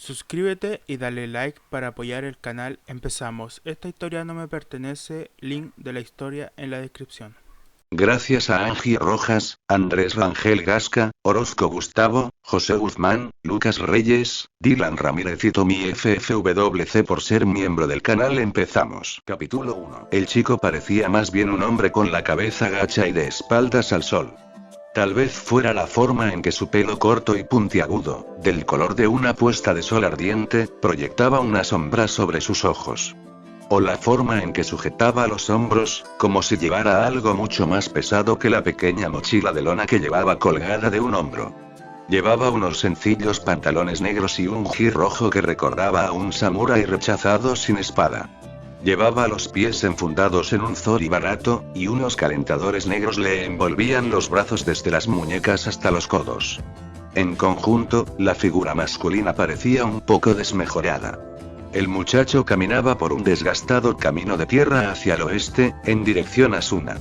Suscríbete y dale like para apoyar el canal. Empezamos. Esta historia no me pertenece. Link de la historia en la descripción. Gracias a Angie Rojas, Andrés Rangel Gasca, Orozco Gustavo, José Guzmán, Lucas Reyes, Dylan Ramírez y Tommy FFWC por ser miembro del canal empezamos. Capítulo 1. El chico parecía más bien un hombre con la cabeza gacha y de espaldas al sol. Tal vez fuera la forma en que su pelo corto y puntiagudo, del color de una puesta de sol ardiente, proyectaba una sombra sobre sus ojos. O la forma en que sujetaba los hombros, como si llevara algo mucho más pesado que la pequeña mochila de lona que llevaba colgada de un hombro. Llevaba unos sencillos pantalones negros y un gir rojo que recordaba a un samurái rechazado sin espada. Llevaba los pies enfundados en un zori barato, y unos calentadores negros le envolvían los brazos desde las muñecas hasta los codos. En conjunto, la figura masculina parecía un poco desmejorada. El muchacho caminaba por un desgastado camino de tierra hacia el oeste, en dirección a Suna.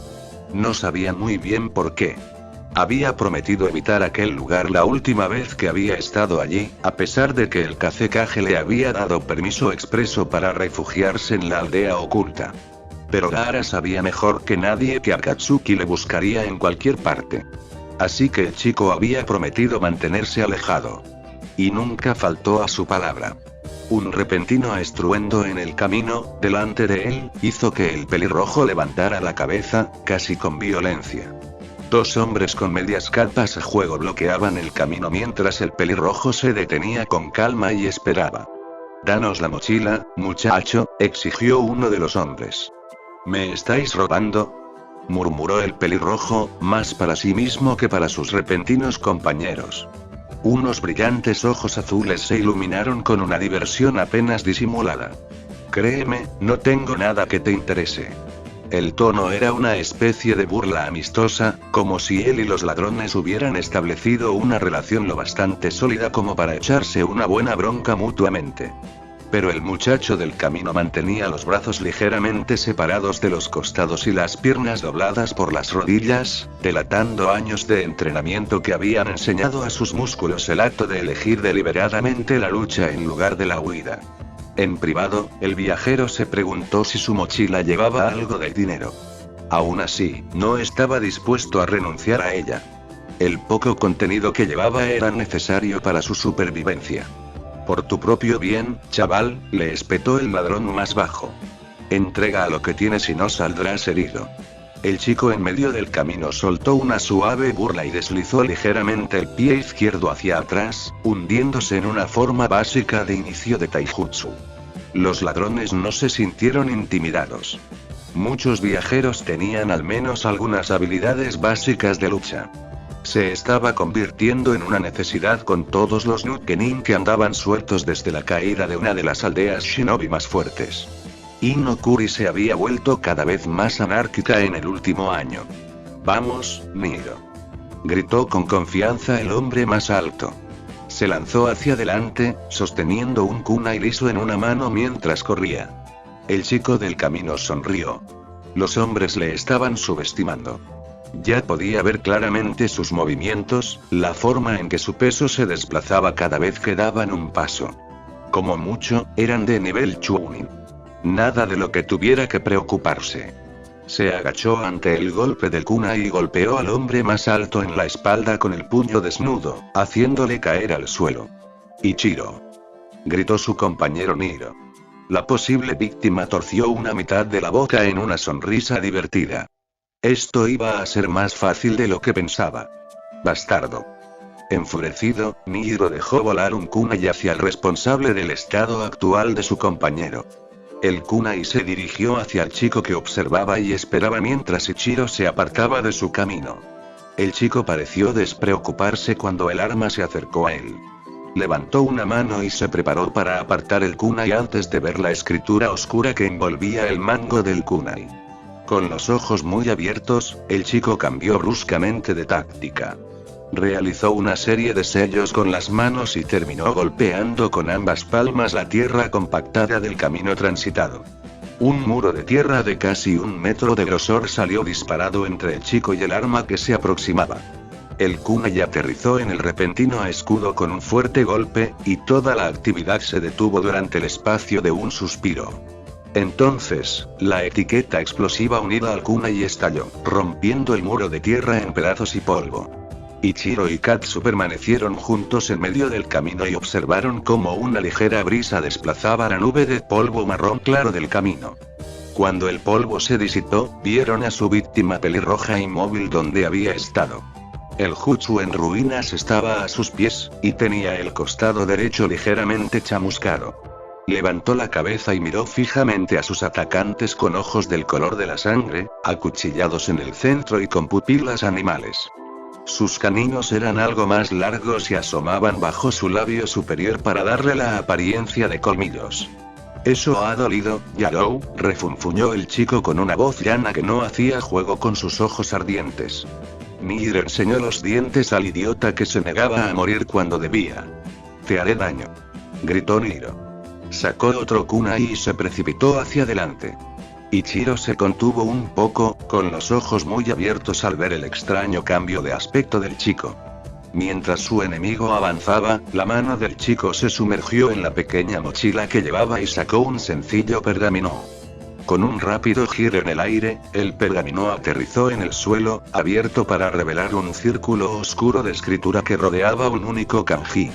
No sabía muy bien por qué. Había prometido evitar aquel lugar la última vez que había estado allí, a pesar de que el Kazekage le había dado permiso expreso para refugiarse en la aldea oculta. Pero Gaara sabía mejor que nadie que Akatsuki le buscaría en cualquier parte. Así que el chico había prometido mantenerse alejado. Y nunca faltó a su palabra. Un repentino estruendo en el camino, delante de él, hizo que el pelirrojo levantara la cabeza, casi con violencia. Dos hombres con medias capas a juego bloqueaban el camino mientras el pelirrojo se detenía con calma y esperaba. «Danos la mochila, muchacho», exigió uno de los hombres. «¿Me estáis robando?», murmuró el pelirrojo, más para sí mismo que para sus repentinos compañeros. Unos brillantes ojos azules se iluminaron con una diversión apenas disimulada. «Créeme, no tengo nada que te interese». El tono era una especie de burla amistosa, como si él y los ladrones hubieran establecido una relación lo bastante sólida como para echarse una buena bronca mutuamente. Pero el muchacho del camino mantenía los brazos ligeramente separados de los costados y las piernas dobladas por las rodillas, delatando años de entrenamiento que habían enseñado a sus músculos el acto de elegir deliberadamente la lucha en lugar de la huida. En privado, el viajero se preguntó si su mochila llevaba algo de dinero. Aún así, no estaba dispuesto a renunciar a ella. El poco contenido que llevaba era necesario para su supervivencia. «Por tu propio bien, chaval», le espetó el ladrón más bajo. «Entrega lo que tienes y no saldrás herido». El chico en medio del camino soltó una suave burla y deslizó ligeramente el pie izquierdo hacia atrás, hundiéndose en una forma básica de inicio de taijutsu. Los ladrones no se sintieron intimidados. Muchos viajeros tenían al menos algunas habilidades básicas de lucha. Se estaba convirtiendo en una necesidad con todos los Nukenin que andaban sueltos desde la caída de una de las aldeas shinobi más fuertes. Inokuri se había vuelto cada vez más anárquica en el último año. «Vamos, Niro», gritó con confianza el hombre más alto. Se lanzó hacia adelante, sosteniendo un kunai liso en una mano mientras corría. El chico del camino sonrió. Los hombres le estaban subestimando. Ya podía ver claramente sus movimientos, la forma en que su peso se desplazaba cada vez que daban un paso. Como mucho, eran de nivel Chunin. Nada de lo que tuviera que preocuparse. Se agachó ante el golpe del kunai y golpeó al hombre más alto en la espalda con el puño desnudo, haciéndole caer al suelo. «Ichiro», gritó su compañero Niro. La posible víctima torció una mitad de la boca en una sonrisa divertida. Esto iba a ser más fácil de lo que pensaba. «Bastardo». Enfurecido, Niro dejó volar un kunai hacia el responsable del estado actual de su compañero. El kunai se dirigió hacia el chico que observaba y esperaba mientras Ichiro se apartaba de su camino. El chico pareció despreocuparse cuando el arma se acercó a él. Levantó una mano y se preparó para apartar el kunai antes de ver la escritura oscura que envolvía el mango del kunai. Con los ojos muy abiertos, el chico cambió bruscamente de táctica. Realizó una serie de sellos con las manos y terminó golpeando con ambas palmas la tierra compactada del camino transitado. Un muro de tierra de casi 1 metro de grosor salió disparado entre el chico y el arma que se aproximaba. El kunai aterrizó en el repentino escudo con un fuerte golpe, y toda la actividad se detuvo durante el espacio de un suspiro. Entonces, la etiqueta explosiva unida al kunai estalló, rompiendo el muro de tierra en pedazos y polvo. Ichiro y Katsu permanecieron juntos en medio del camino y observaron cómo una ligera brisa desplazaba la nube de polvo marrón claro del camino. Cuando el polvo se disipó, vieron a su víctima pelirroja inmóvil donde había estado. El jutsu en ruinas estaba a sus pies, y tenía el costado derecho ligeramente chamuscado. Levantó la cabeza y miró fijamente a sus atacantes con ojos del color de la sangre, acuchillados en el centro y con pupilas animales. Sus caninos eran algo más largos y asomaban bajo su labio superior para darle la apariencia de colmillos. «Eso ha dolido, Yarou», refunfuñó el chico con una voz llana que no hacía juego con sus ojos ardientes. Nihiro enseñó los dientes al idiota que se negaba a morir cuando debía. «Te haré daño», gritó Nihiro. Sacó otro kunai y se precipitó hacia adelante. Ichiro se contuvo un poco, con los ojos muy abiertos al ver el extraño cambio de aspecto del chico. Mientras su enemigo avanzaba, la mano del chico se sumergió en la pequeña mochila que llevaba y sacó un sencillo pergamino. Con un rápido giro en el aire, el pergamino aterrizó en el suelo, abierto para revelar un círculo oscuro de escritura que rodeaba un único kanji.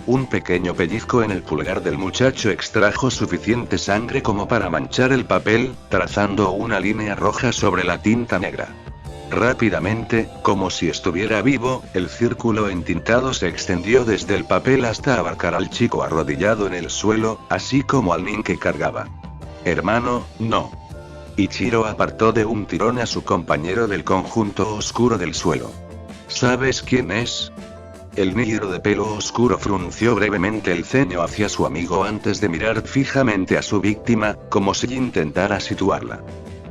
Un pequeño pellizco en el pulgar del muchacho extrajo suficiente sangre como para manchar el papel, trazando una línea roja sobre la tinta negra. Rápidamente, como si estuviera vivo, el círculo entintado se extendió desde el papel hasta abarcar al chico arrodillado en el suelo, así como al nin que cargaba. «Hermano, no». Ichiro apartó de un tirón a su compañero del conjunto oscuro del suelo. «¿Sabes quién es?». El Nihiro de pelo oscuro frunció brevemente el ceño hacia su amigo antes de mirar fijamente a su víctima, como si intentara situarla.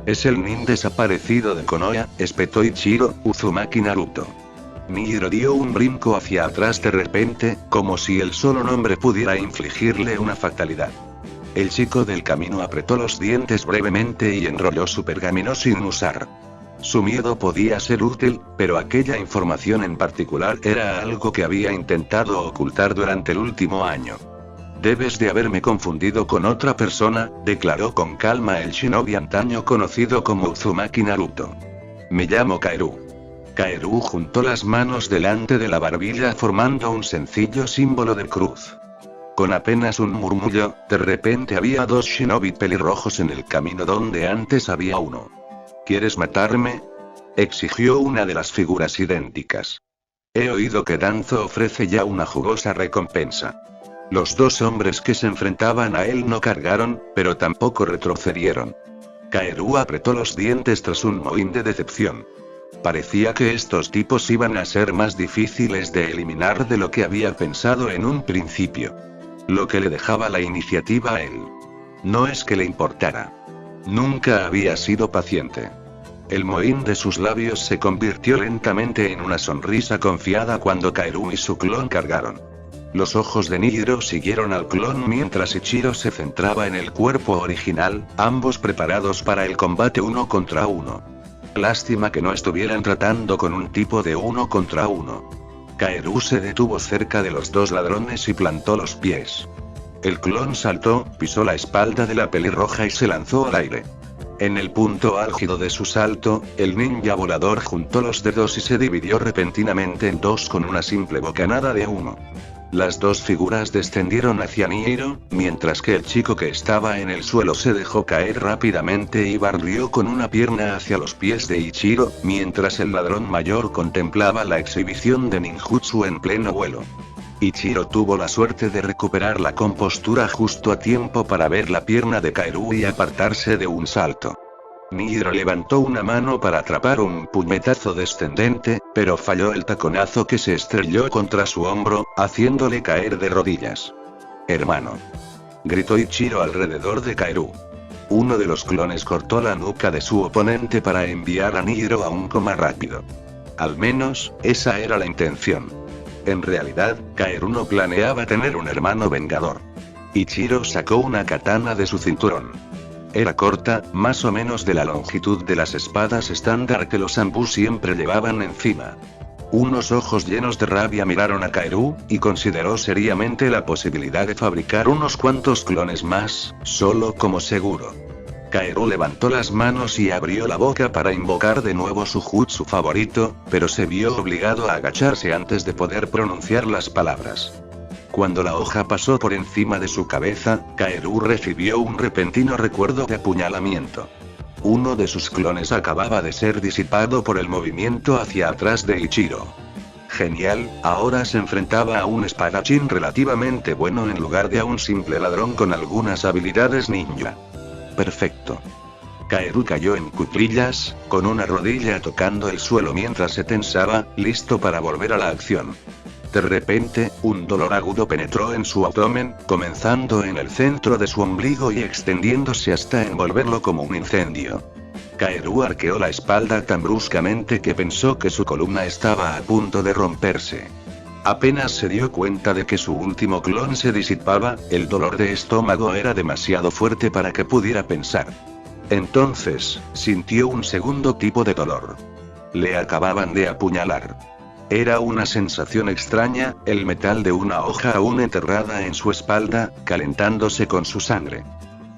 «Es el nin desaparecido de Konoha», espetó Ichiro, Uzumaki Naruto. Nihiro dio un brinco hacia atrás de repente, como si el solo nombre pudiera infligirle una fatalidad. El chico del camino apretó los dientes brevemente y enrolló su pergamino sin usar. Su miedo podía ser útil, pero aquella información en particular era algo que había intentado ocultar durante el último año. «Debes de haberme confundido con otra persona», declaró con calma el shinobi antaño conocido como Uzumaki Naruto. «Me llamo Kaeru». Kaeru juntó las manos delante de la barbilla formando un sencillo símbolo de cruz. Con apenas un murmullo, de repente había dos shinobi pelirrojos en el camino donde antes había uno. «¿Quieres matarme?», exigió una de las figuras idénticas. «He oído que Danzo ofrece ya una jugosa recompensa». Los dos hombres que se enfrentaban a él no cargaron, pero tampoco retrocedieron. Kaeru apretó los dientes tras un mohín de decepción. Parecía que estos tipos iban a ser más difíciles de eliminar de lo que había pensado en un principio. Lo que le dejaba la iniciativa a él. No es que le importara. Nunca había sido paciente. El mohín de sus labios se convirtió lentamente en una sonrisa confiada cuando Kaeru y su clon cargaron. Los ojos de Nihiro siguieron al clon mientras Ichiro se centraba en el cuerpo original, ambos preparados para el combate uno contra uno. Lástima que no estuvieran tratando con un tipo de uno contra uno. Kaeru se detuvo cerca de los dos ladrones y plantó los pies. El clon saltó, pisó la espalda de la pelirroja y se lanzó al aire. En el punto álgido de su salto, el ninja volador juntó los dedos y se dividió repentinamente en dos con una simple bocanada de humo. Las dos figuras descendieron hacia Nihiro, mientras que el chico que estaba en el suelo se dejó caer rápidamente y barrió con una pierna hacia los pies de Ichiro, mientras el ladrón mayor contemplaba la exhibición de ninjutsu en pleno vuelo. Ichiro tuvo la suerte de recuperar la compostura justo a tiempo para ver la pierna de Kaeru y apartarse de un salto. Nihiro levantó una mano para atrapar un puñetazo descendente, pero falló el taconazo que se estrelló contra su hombro, haciéndole caer de rodillas. «Hermano», gritó Ichiro alrededor de Kaeru. Uno de los clones cortó la nuca de su oponente para enviar a Nihiro a un coma rápido. Al menos, esa era la intención. En realidad, Kaeru no planeaba tener un hermano vengador. Ichiro sacó una katana de su cinturón. Era corta, más o menos de la longitud de las espadas estándar que los Anbu siempre llevaban encima. Unos ojos llenos de rabia miraron a Kaeru, y consideró seriamente la posibilidad de fabricar unos cuantos clones más, solo como seguro. Kaeru levantó las manos y abrió la boca para invocar de nuevo su jutsu favorito, pero se vio obligado a agacharse antes de poder pronunciar las palabras. Cuando la hoja pasó por encima de su cabeza, Kaeru recibió un repentino recuerdo de apuñalamiento. Uno de sus clones acababa de ser disipado por el movimiento hacia atrás de Ichiro. Genial, ahora se enfrentaba a un espadachín relativamente bueno en lugar de a un simple ladrón con algunas habilidades ninja. Perfecto. Kaeru cayó en cuclillas, con una rodilla tocando el suelo mientras se tensaba, listo para volver a la acción. De repente, un dolor agudo penetró en su abdomen, comenzando en el centro de su ombligo y extendiéndose hasta envolverlo como un incendio. Kaeru arqueó la espalda tan bruscamente que pensó que su columna estaba a punto de romperse. Apenas se dio cuenta de que su último clon se disipaba, el dolor de estómago era demasiado fuerte para que pudiera pensar. Entonces, sintió un segundo tipo de dolor. Le acababan de apuñalar. Era una sensación extraña, el metal de una hoja aún enterrada en su espalda, calentándose con su sangre.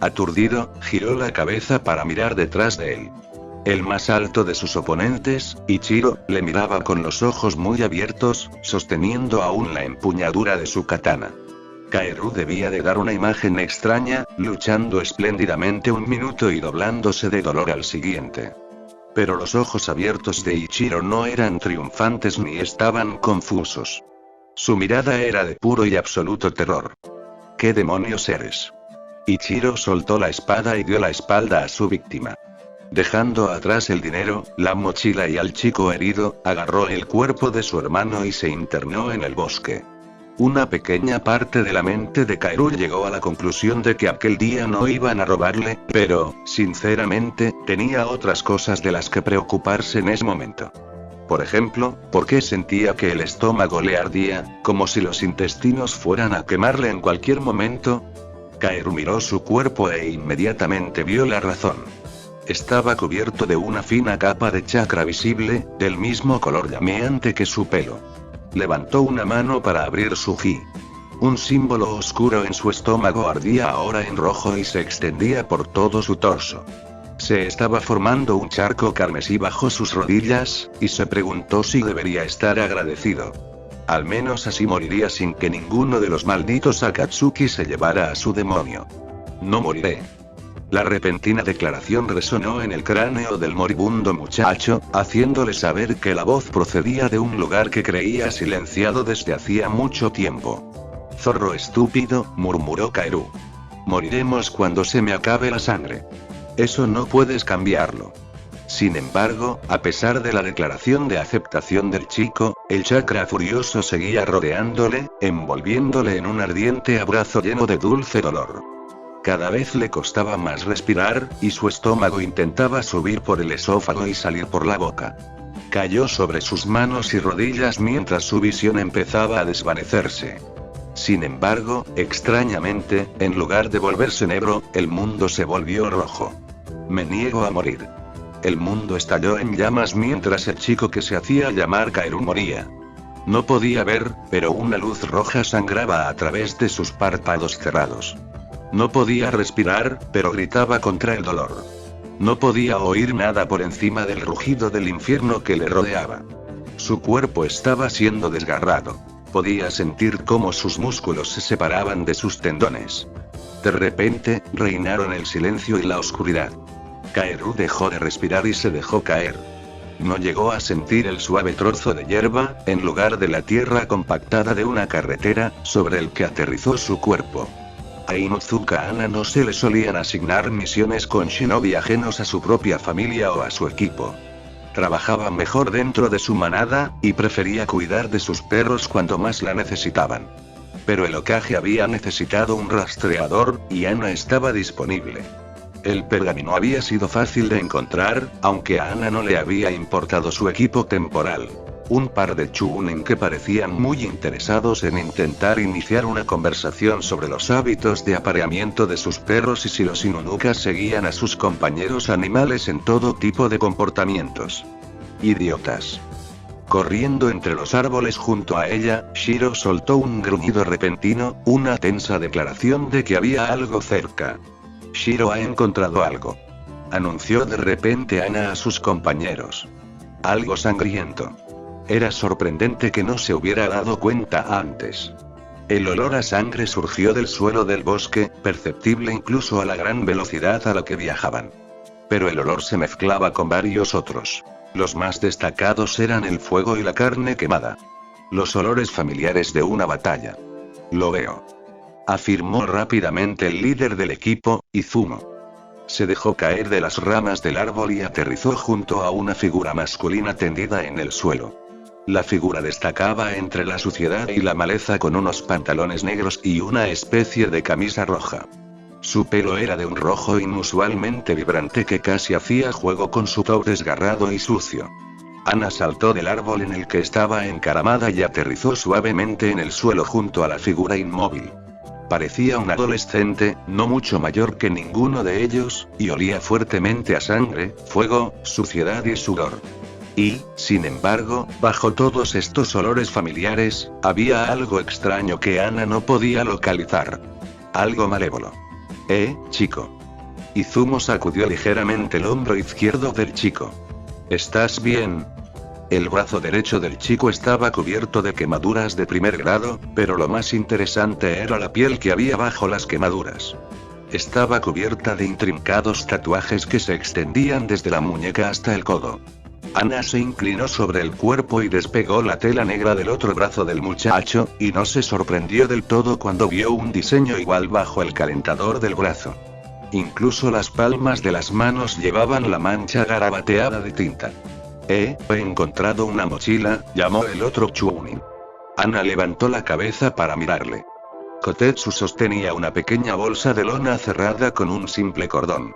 Aturdido, giró la cabeza para mirar detrás de él. El más alto de sus oponentes, Ichiro, le miraba con los ojos muy abiertos, sosteniendo aún la empuñadura de su katana. Kaeru debía de dar una imagen extraña, luchando espléndidamente un minuto y doblándose de dolor al siguiente. Pero los ojos abiertos de Ichiro no eran triunfantes ni estaban confusos. Su mirada era de puro y absoluto terror. ¿Qué demonios eres? Ichiro soltó la espada y dio la espalda a su víctima. Dejando atrás el dinero, la mochila y al chico herido, agarró el cuerpo de su hermano y se internó en el bosque. Una pequeña parte de la mente de Kaeru llegó a la conclusión de que aquel día no iban a robarle, pero, sinceramente, tenía otras cosas de las que preocuparse en ese momento. Por ejemplo, ¿por qué sentía que el estómago le ardía, como si los intestinos fueran a quemarle en cualquier momento? Kaeru miró su cuerpo e inmediatamente vio la razón. Estaba cubierto de una fina capa de chakra visible, del mismo color llameante que su pelo. Levantó una mano para abrir su ji. Un símbolo oscuro en su estómago ardía ahora en rojo y se extendía por todo su torso. Se estaba formando un charco carmesí bajo sus rodillas, y se preguntó si debería estar agradecido. Al menos así moriría sin que ninguno de los malditos Akatsuki se llevara a su demonio. No moriré. La repentina declaración resonó en el cráneo del moribundo muchacho, haciéndole saber que la voz procedía de un lugar que creía silenciado desde hacía mucho tiempo. Zorro estúpido, murmuró Kaeru. Moriremos cuando se me acabe la sangre. Eso no puedes cambiarlo. Sin embargo, a pesar de la declaración de aceptación del chico, el chakra furioso seguía rodeándole, envolviéndole en un ardiente abrazo lleno de dulce dolor. Cada vez le costaba más respirar, y su estómago intentaba subir por el esófago y salir por la boca. Cayó sobre sus manos y rodillas mientras su visión empezaba a desvanecerse. Sin embargo, extrañamente, en lugar de volverse negro, el mundo se volvió rojo. Me niego a morir. El mundo estalló en llamas mientras el chico que se hacía llamar Kaeru moría. No podía ver, pero una luz roja sangraba a través de sus párpados cerrados. No podía respirar, pero gritaba contra el dolor. No podía oír nada por encima del rugido del infierno que le rodeaba. Su cuerpo estaba siendo desgarrado. Podía sentir cómo sus músculos se separaban de sus tendones. De repente, reinaron el silencio y la oscuridad. Kaeru dejó de respirar y se dejó caer. No llegó a sentir el suave trozo de hierba, en lugar de la tierra compactada de una carretera, sobre el que aterrizó su cuerpo. A Inuzuka Anna no se le solían asignar misiones con shinobi ajenos a su propia familia o a su equipo. Trabajaba mejor dentro de su manada, y prefería cuidar de sus perros cuando más la necesitaban. Pero el Hokage había necesitado un rastreador, y Anna estaba disponible. El pergamino había sido fácil de encontrar, aunque a Anna no le había importado su equipo temporal. Un par de chunin que parecían muy interesados en intentar iniciar una conversación sobre los hábitos de apareamiento de sus perros y si los inunukas seguían a sus compañeros animales en todo tipo de comportamientos. Idiotas. Corriendo entre los árboles junto a ella, Shiro soltó un gruñido repentino, una tensa declaración de que había algo cerca. Shiro ha encontrado algo. Anunció de repente Ana a sus compañeros. Algo sangriento. Era sorprendente que no se hubiera dado cuenta antes. El olor a sangre surgió del suelo del bosque, perceptible incluso a la gran velocidad a la que viajaban. Pero el olor se mezclaba con varios otros. Los más destacados eran el fuego y la carne quemada. Los olores familiares de una batalla. Lo veo. Afirmó rápidamente el líder del equipo, Izumo. Se dejó caer de las ramas del árbol y aterrizó junto a una figura masculina tendida en el suelo. La figura destacaba entre la suciedad y la maleza con unos pantalones negros y una especie de camisa roja. Su pelo era de un rojo inusualmente vibrante que casi hacía juego con su top desgarrado y sucio. Ana saltó del árbol en el que estaba encaramada y aterrizó suavemente en el suelo junto a la figura inmóvil. Parecía un adolescente, no mucho mayor que ninguno de ellos, y olía fuertemente a sangre, fuego, suciedad y sudor. Y, sin embargo, bajo todos estos olores familiares, había algo extraño que Ana no podía localizar. Algo malévolo. Chico. Izumo sacudió ligeramente el hombro izquierdo del chico. ¿Estás bien? El brazo derecho del chico estaba cubierto de quemaduras de primer grado, pero lo más interesante era la piel que había bajo las quemaduras. Estaba cubierta de intrincados tatuajes que se extendían desde la muñeca hasta el codo. Ana se inclinó sobre el cuerpo y despegó la tela negra del otro brazo del muchacho, y no se sorprendió del todo cuando vio un diseño igual bajo el calentador del brazo. Incluso las palmas de las manos llevaban la mancha garabateada de tinta. He encontrado una mochila, llamó el otro Chunin. Ana levantó la cabeza para mirarle. Kotetsu sostenía una pequeña bolsa de lona cerrada con un simple cordón.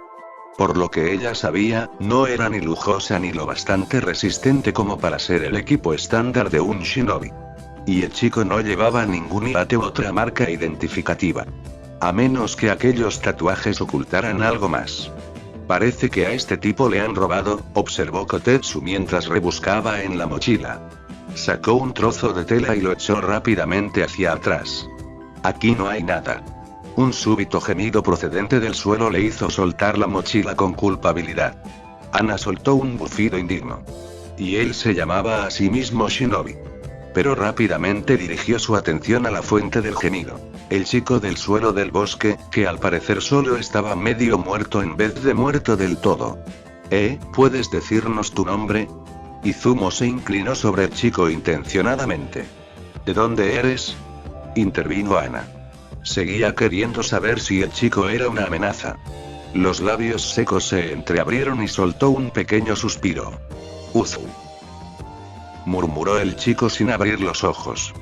Por lo que ella sabía, no era ni lujosa ni lo bastante resistente como para ser el equipo estándar de un shinobi. Y el chico no llevaba ningún ilate u otra marca identificativa. A menos que aquellos tatuajes ocultaran algo más. Parece que a este tipo le han robado, observó Kotetsu mientras rebuscaba en la mochila. Sacó un trozo de tela y lo echó rápidamente hacia atrás. Aquí no hay nada. Un súbito gemido procedente del suelo le hizo soltar la mochila con culpabilidad. Ana soltó un bufido indigno. Y él se llamaba a sí mismo Shinobi. Pero rápidamente dirigió su atención a la fuente del gemido. El chico del suelo del bosque, que al parecer solo estaba medio muerto en vez de muerto del todo. ¿Puedes decirnos tu nombre? Izumo se inclinó sobre el chico intencionadamente. ¿De dónde eres? Intervino Ana. Seguía queriendo saber si el chico era una amenaza. Los labios secos se entreabrieron y soltó un pequeño suspiro. Uzu. Murmuró el chico sin abrir los ojos.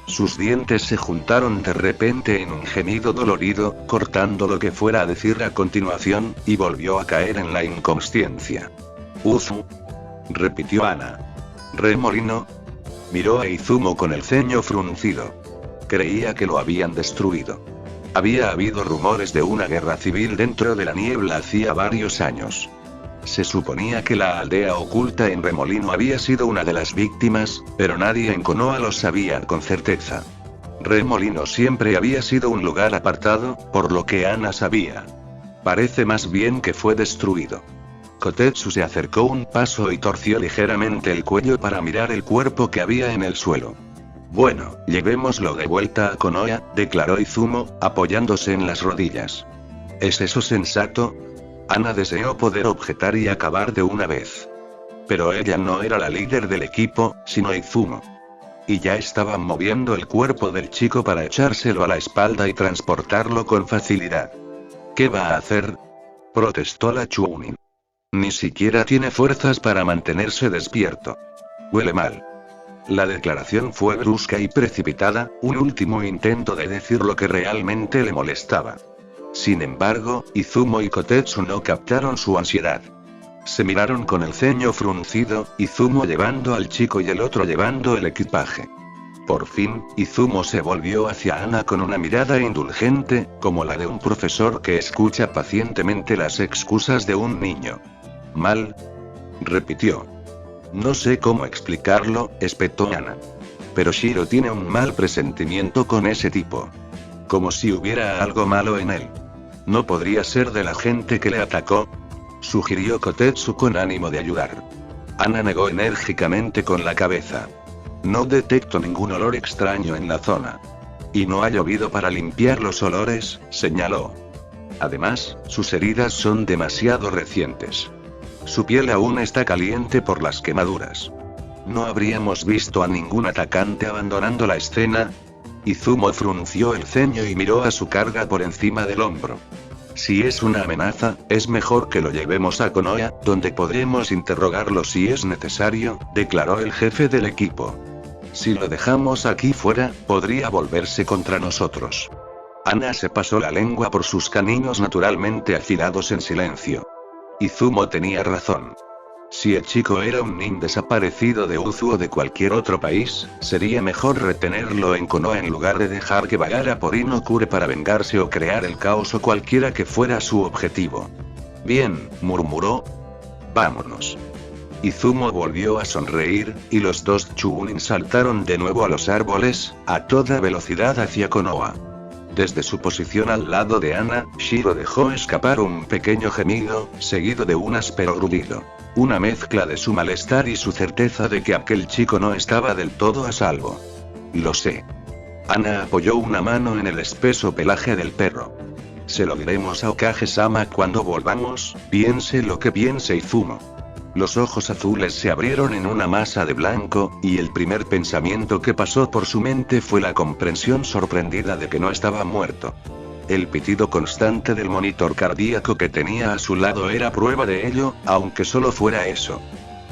Sus dientes se juntaron de repente en un gemido dolorido, cortando lo que fuera a decir a continuación, y volvió a caer en la inconsciencia. Uzu. Repitió Ana. ¿Remolino? Miró a Izumo con el ceño fruncido. Creía que lo habían destruido. Había habido rumores de una guerra civil dentro de la niebla hacía varios años. Se suponía que la aldea oculta en Remolino había sido una de las víctimas, pero nadie en Konoha lo sabía con certeza. Remolino siempre había sido un lugar apartado, por lo que Ana sabía. Parece más bien que fue destruido. Kotetsu se acercó un paso y torció ligeramente el cuello para mirar el cuerpo que había en el suelo. Bueno, llevémoslo de vuelta a Konoha, declaró Izumo, apoyándose en las rodillas. ¿Es eso sensato? Ana deseó poder objetar y acabar de una vez. Pero ella no era la líder del equipo, sino Izumo. Y ya estaban moviendo el cuerpo del chico para echárselo a la espalda y transportarlo con facilidad. ¿Qué va a hacer? Protestó la Chunin. Ni siquiera tiene fuerzas para mantenerse despierto. Huele mal. La declaración fue brusca y precipitada, un último intento de decir lo que realmente le molestaba. Sin embargo, Izumo y Kotetsu no captaron su ansiedad. Se miraron con el ceño fruncido, Izumo llevando al chico y el otro llevando el equipaje. Por fin, Izumo se volvió hacia Ana con una mirada indulgente, como la de un profesor que escucha pacientemente las excusas de un niño. ¿Mal? Repitió. No sé cómo explicarlo, espetó Ana. Pero Shiro tiene un mal presentimiento con ese tipo. Como si hubiera algo malo en él. ¿No podría ser de la gente que le atacó?, sugirió Kotetsu con ánimo de ayudar. Ana negó enérgicamente con la cabeza. No detecto ningún olor extraño en la zona. Y no ha llovido para limpiar los olores, señaló. Además, sus heridas son demasiado recientes. Su piel aún está caliente por las quemaduras. ¿No habríamos visto a ningún atacante abandonando la escena? Izumo frunció el ceño y miró a su carga por encima del hombro. Si es una amenaza, es mejor que lo llevemos a Konoha, donde podremos interrogarlo si es necesario, declaró el jefe del equipo. Si lo dejamos aquí fuera, podría volverse contra nosotros. Ana se pasó la lengua por sus caninos naturalmente afilados en silencio. Izumo tenía razón. Si el chico era un nin desaparecido de Uzu o de cualquier otro país, sería mejor retenerlo en Konoha en lugar de dejar que vagara por Inokure para vengarse o crear el caos o cualquiera que fuera su objetivo. Bien, murmuró. Vámonos. Izumo volvió a sonreír, y los dos Chunin saltaron de nuevo a los árboles, a toda velocidad hacia Konoha. Desde su posición al lado de Ana, Shiro dejó escapar un pequeño gemido, seguido de un áspero gruñido. Una mezcla de su malestar y su certeza de que aquel chico no estaba del todo a salvo. Lo sé. Ana apoyó una mano en el espeso pelaje del perro. Se lo diremos a Okage-sama cuando volvamos, piense lo que piense Izumo. Los ojos azules se abrieron en una masa de blanco, y el primer pensamiento que pasó por su mente fue la comprensión sorprendida de que no estaba muerto. El pitido constante del monitor cardíaco que tenía a su lado era prueba de ello, aunque solo fuera eso.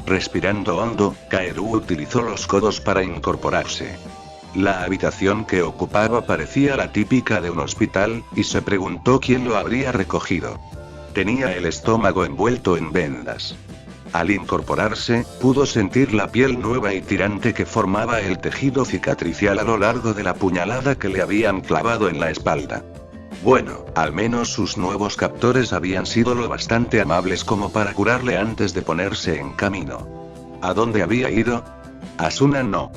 Respirando hondo, Kaeru utilizó los codos para incorporarse. La habitación que ocupaba parecía la típica de un hospital, y se preguntó quién lo habría recogido. Tenía el estómago envuelto en vendas. Al incorporarse, pudo sentir la piel nueva y tirante que formaba el tejido cicatricial a lo largo de la puñalada que le habían clavado en la espalda. Bueno, al menos sus nuevos captores habían sido lo bastante amables como para curarle antes de ponerse en camino. ¿A dónde había ido? A Suna no.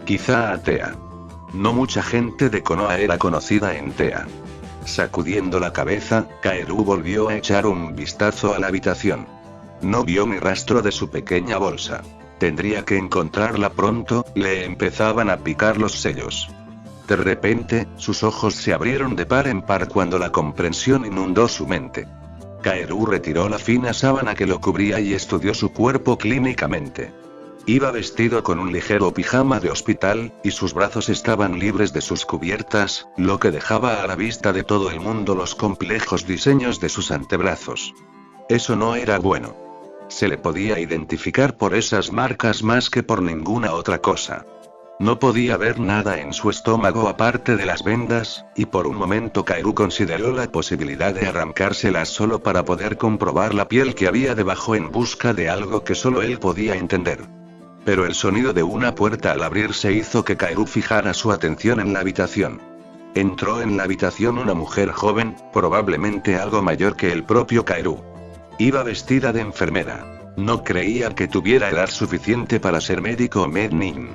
Quizá a Tea. No mucha gente de Konoha era conocida en Tea. Sacudiendo la cabeza, Kaeru volvió a echar un vistazo a la habitación. No vio ni rastro de su pequeña bolsa. Tendría que encontrarla pronto, le empezaban a picar los sellos. De repente, sus ojos se abrieron de par en par cuando la comprensión inundó su mente. Kaeru retiró la fina sábana que lo cubría y estudió su cuerpo clínicamente. Iba vestido con un ligero pijama de hospital, y sus brazos estaban libres de sus cubiertas, lo que dejaba a la vista de todo el mundo los complejos diseños de sus antebrazos. Eso no era bueno. Se le podía identificar por esas marcas más que por ninguna otra cosa. No podía ver nada en su estómago aparte de las vendas, y por un momento Kaeru consideró la posibilidad de arrancárselas solo para poder comprobar la piel que había debajo en busca de algo que solo él podía entender. Pero el sonido de una puerta al abrirse hizo que Kaeru fijara su atención en la habitación. Entró en la habitación una mujer joven, probablemente algo mayor que el propio Kaeru. Iba vestida de enfermera. No creía que tuviera edad suficiente para ser médico o mednin.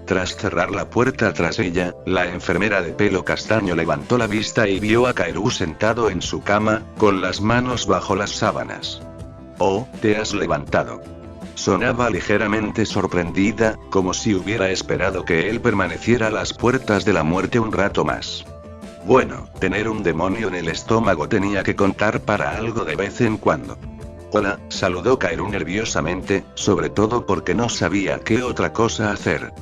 Tras cerrar la puerta tras ella, la enfermera de pelo castaño levantó la vista y vio a Kaeru sentado en su cama, con las manos bajo las sábanas. «Oh, te has levantado». Sonaba ligeramente sorprendida, como si hubiera esperado que él permaneciera a las puertas de la muerte un rato más. Bueno, tener un demonio en el estómago tenía que contar para algo de vez en cuando. Hola, saludó Kaeru nerviosamente, sobre todo porque no sabía qué otra cosa hacer.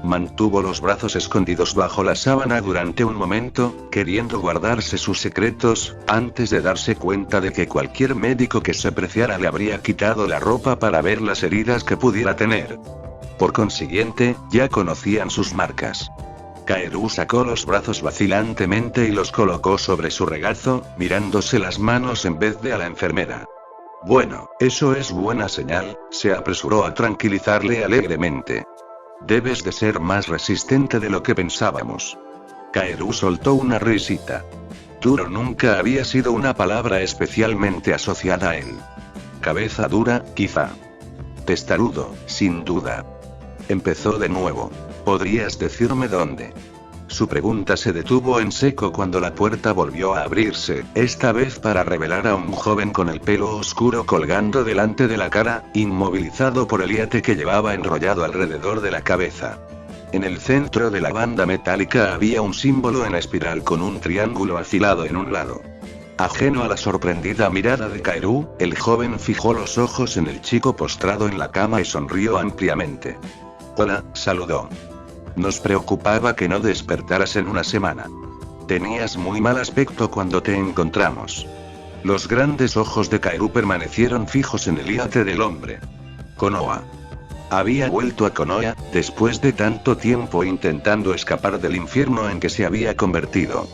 Mantuvo los brazos escondidos bajo la sábana durante un momento, queriendo guardarse sus secretos, antes de darse cuenta de que cualquier médico que se preciara le habría quitado la ropa para ver las heridas que pudiera tener. Por consiguiente, ya conocían sus marcas. Kaeru sacó los brazos vacilantemente y los colocó sobre su regazo, mirándose las manos en vez de a la enfermera. Bueno, eso es buena señal, se apresuró a tranquilizarle alegremente. Debes de ser más resistente de lo que pensábamos. Kaeru soltó una risita. Duro nunca había sido una palabra especialmente asociada a él. Cabeza dura, quizá. Testarudo, sin duda. Empezó de nuevo. ¿Podrías decirme dónde? Su pregunta se detuvo en seco cuando la puerta volvió a abrirse, esta vez para revelar a un joven con el pelo oscuro colgando delante de la cara, inmovilizado por el hiate que llevaba enrollado alrededor de la cabeza. En el centro de la banda metálica había un símbolo en espiral con un triángulo afilado en un lado. Ajeno a la sorprendida mirada de Kaoru, el joven fijó los ojos en el chico postrado en la cama y sonrió ampliamente. Hola, saludó. Nos preocupaba que no despertaras en una semana. Tenías muy mal aspecto cuando te encontramos. Los grandes ojos de Kaoru permanecieron fijos en el hiate del hombre. Konoha. Había vuelto a Konoha, después de tanto tiempo intentando escapar del infierno en que se había convertido.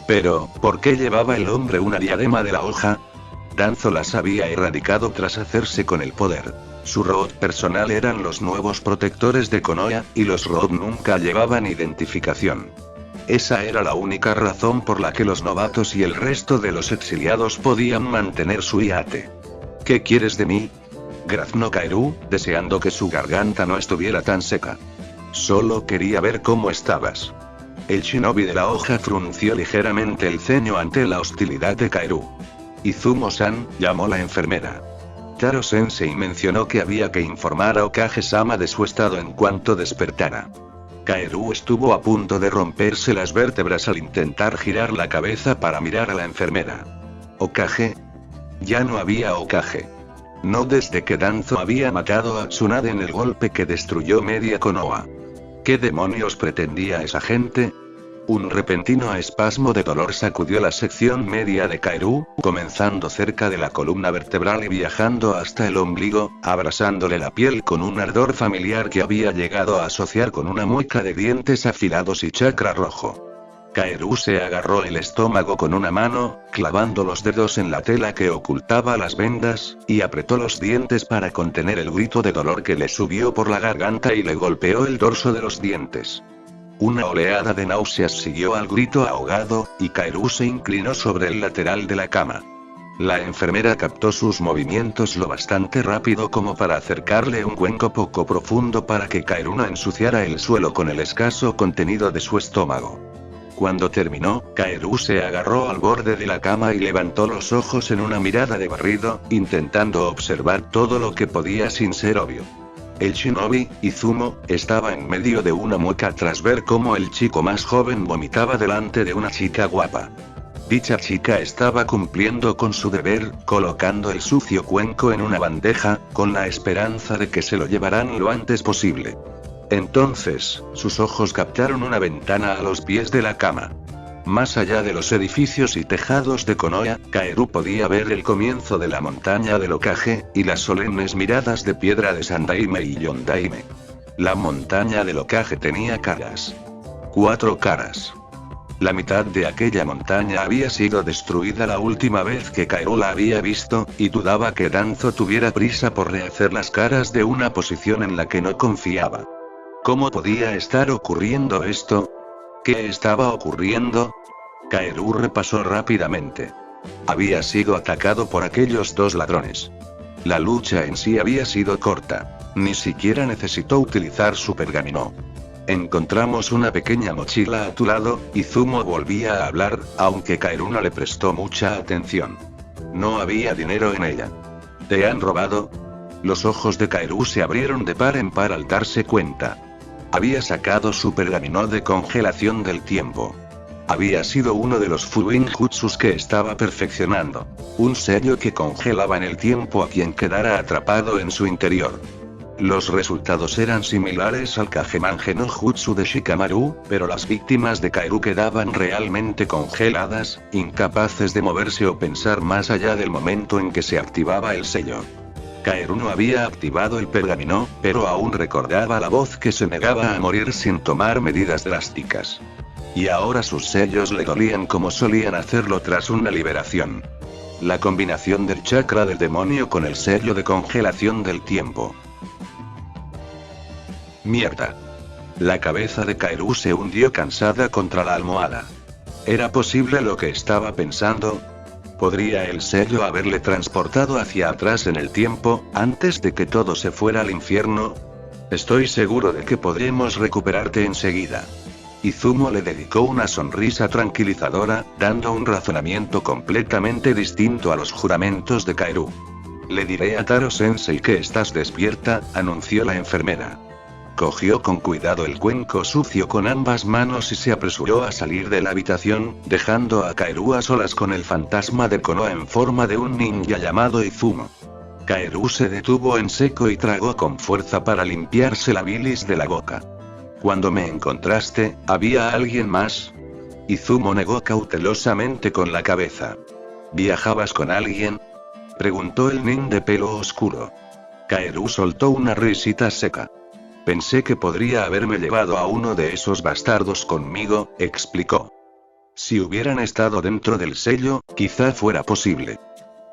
Pero, ¿por qué llevaba el hombre una diadema de la hoja? Danzo las había erradicado tras hacerse con el poder. Su robot personal eran los nuevos protectores de Konoha, y los robots nunca llevaban identificación. Esa era la única razón por la que los novatos y el resto de los exiliados podían mantener su hiate. ¿Qué quieres de mí? Graznó Kaoru, deseando que su garganta no estuviera tan seca. Solo quería ver cómo estabas. El shinobi de la hoja frunció ligeramente el ceño ante la hostilidad de Kaoru. Izumo-san, llamó la enfermera. Taro-sensei mencionó que había que informar a Okage-sama de su estado en cuanto despertara. Kaoru estuvo a punto de romperse las vértebras al intentar girar la cabeza para mirar a la enfermera. ¿Okage? Ya no había Okage. No desde que Danzo había matado a Tsunade en el golpe que destruyó media Konoha. ¿Qué demonios pretendía esa gente? Un repentino espasmo de dolor sacudió la sección media de Kaoru, comenzando cerca de la columna vertebral y viajando hasta el ombligo, abrasándole la piel con un ardor familiar que había llegado a asociar con una mueca de dientes afilados y chakra rojo. Kaoru se agarró el estómago con una mano, clavando los dedos en la tela que ocultaba las vendas, y apretó los dientes para contener el grito de dolor que le subió por la garganta y le golpeó el dorso de los dientes. Una oleada de náuseas siguió al grito ahogado, y Kaoru se inclinó sobre el lateral de la cama. La enfermera captó sus movimientos lo bastante rápido como para acercarle un cuenco poco profundo para que Kaoru no ensuciara el suelo con el escaso contenido de su estómago. Cuando terminó, Kaoru se agarró al borde de la cama y levantó los ojos en una mirada de barrido, intentando observar todo lo que podía sin ser obvio. El shinobi, Izumo, estaba en medio de una mueca tras ver cómo el chico más joven vomitaba delante de una chica guapa. Dicha chica estaba cumpliendo con su deber, colocando el sucio cuenco en una bandeja, con la esperanza de que se lo llevaran lo antes posible. Entonces, sus ojos captaron una ventana a los pies de la cama. Más allá de los edificios y tejados de Konoha, Kaoru podía ver el comienzo de la montaña del Okage, y las solemnes miradas de piedra de Sandaime y Yondaime. La montaña del Okage tenía caras. 4 caras. La mitad de aquella montaña había sido destruida la última vez que Kaoru la había visto, y dudaba que Danzo tuviera prisa por rehacer las caras de una posición en la que no confiaba. ¿Cómo podía estar ocurriendo esto? ¿Qué estaba ocurriendo? Kaoru repasó rápidamente. Había sido atacado por aquellos 2 ladrones. La lucha en sí había sido corta. Ni siquiera necesitó utilizar su pergamino. Encontramos una pequeña mochila a tu lado, Izumo volvía a hablar, aunque Kaoru no le prestó mucha atención. No había dinero en ella. ¿Te han robado? Los ojos de Kaoru se abrieron de par en par al darse cuenta. Había sacado su pergamino de congelación del tiempo. Había sido uno de los Fuin Jutsus que estaba perfeccionando. Un sello que congelaba en el tiempo a quien quedara atrapado en su interior. Los resultados eran similares al Kagemange no Jutsu de Shikamaru, pero las víctimas de Kaoru quedaban realmente congeladas, incapaces de moverse o pensar más allá del momento en que se activaba el sello. Kaoru no había activado el pergamino, pero aún recordaba la voz que se negaba a morir sin tomar medidas drásticas. Y ahora sus sellos le dolían como solían hacerlo tras una liberación. La combinación del chakra del demonio con el sello de congelación del tiempo. Mierda. La cabeza de Kaoru se hundió cansada contra la almohada. ¿Era posible lo que estaba pensando? ¿Podría el sello haberle transportado hacia atrás en el tiempo, antes de que todo se fuera al infierno? Estoy seguro de que podremos recuperarte enseguida. Izumo le dedicó una sonrisa tranquilizadora, dando un razonamiento completamente distinto a los juramentos de Kaeru. Le diré a Taro-sensei que estás despierta, anunció la enfermera. Cogió con cuidado el cuenco sucio con ambas manos y se apresuró a salir de la habitación, dejando a Kaeru a solas con el fantasma de Konoha en forma de un ninja llamado Izumo. Kaeru se detuvo en seco y tragó con fuerza para limpiarse la bilis de la boca. Cuando me encontraste, ¿había alguien más? Izumo negó cautelosamente con la cabeza. ¿Viajabas con alguien?, preguntó el nin de pelo oscuro. Kaeru soltó una risita seca. Pensé que podría haberme llevado a uno de esos bastardos conmigo, explicó. Si hubieran estado dentro del sello, quizá fuera posible.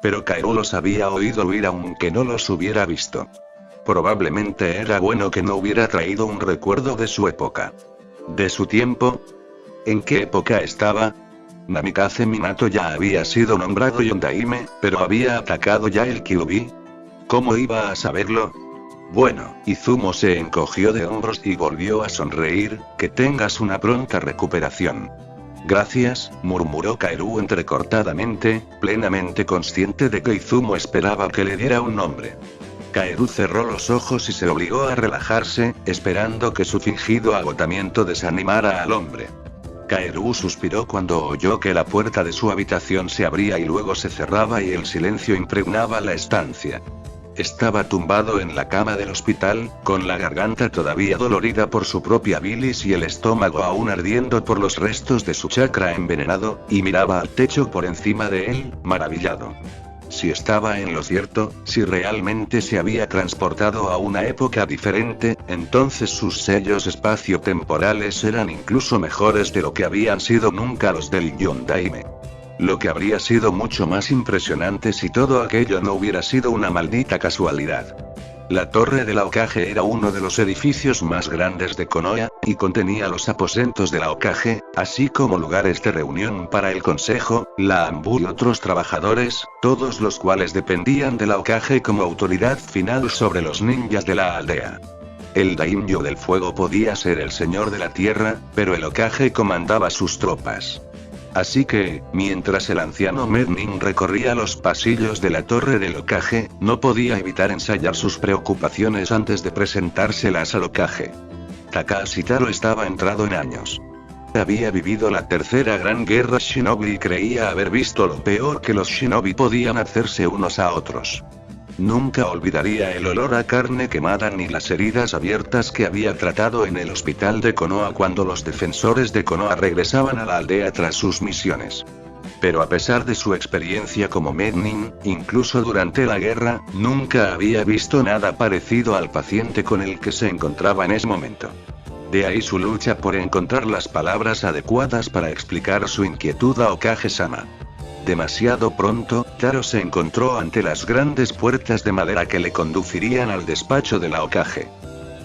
Pero Kaeru los había oído huir aunque no los hubiera visto. Probablemente era bueno que no hubiera traído un recuerdo de su época. ¿De su tiempo? ¿En qué época estaba? Namikaze Minato ya había sido nombrado Yondaime, pero había atacado ya el Kyuubi. ¿Cómo iba a saberlo? Bueno, Izumo se encogió de hombros y volvió a sonreír. Que tengas una pronta recuperación. Gracias, murmuró Kaeru entrecortadamente, plenamente consciente de que Izumo esperaba que le diera un nombre. Kaeru cerró los ojos y se obligó a relajarse, esperando que su fingido agotamiento desanimara al hombre. Kaeru suspiró cuando oyó que la puerta de su habitación se abría y luego se cerraba y el silencio impregnaba la estancia. Estaba tumbado en la cama del hospital, con la garganta todavía dolorida por su propia bilis y el estómago aún ardiendo por los restos de su chakra envenenado, y miraba al techo por encima de él, maravillado. Si estaba en lo cierto, si realmente se había transportado a una época diferente, entonces sus sellos espacio-temporales eran incluso mejores de lo que habían sido nunca los del Yondaime. Lo que habría sido mucho más impresionante si todo aquello no hubiera sido una maldita casualidad. La Torre del Aokage era uno de los edificios más grandes de Konoha, y contenía los aposentos del Aokage, así como lugares de reunión para el consejo, la Anbu y otros trabajadores, todos los cuales dependían del Aokage como autoridad final sobre los ninjas de la aldea. El daimyo del fuego podía ser el señor de la tierra, pero el Hokage comandaba sus tropas. Así que, mientras el anciano Mednin recorría los pasillos de la torre del Hokage, no podía evitar ensayar sus preocupaciones antes de presentárselas al Hokage. Takashi Taro estaba entrado en años. Había vivido la tercera gran guerra shinobi y creía haber visto lo peor que los shinobi podían hacerse unos a otros. Nunca olvidaría el olor a carne quemada ni las heridas abiertas que había tratado en el hospital de Konoha cuando los defensores de Konoha regresaban a la aldea tras sus misiones. Pero a pesar de su experiencia como Mednin, incluso durante la guerra, nunca había visto nada parecido al paciente con el que se encontraba en ese momento. De ahí su lucha por encontrar las palabras adecuadas para explicar su inquietud a Hokage-sama. Demasiado pronto, Taro se encontró ante las grandes puertas de madera que le conducirían al despacho de la Hokage.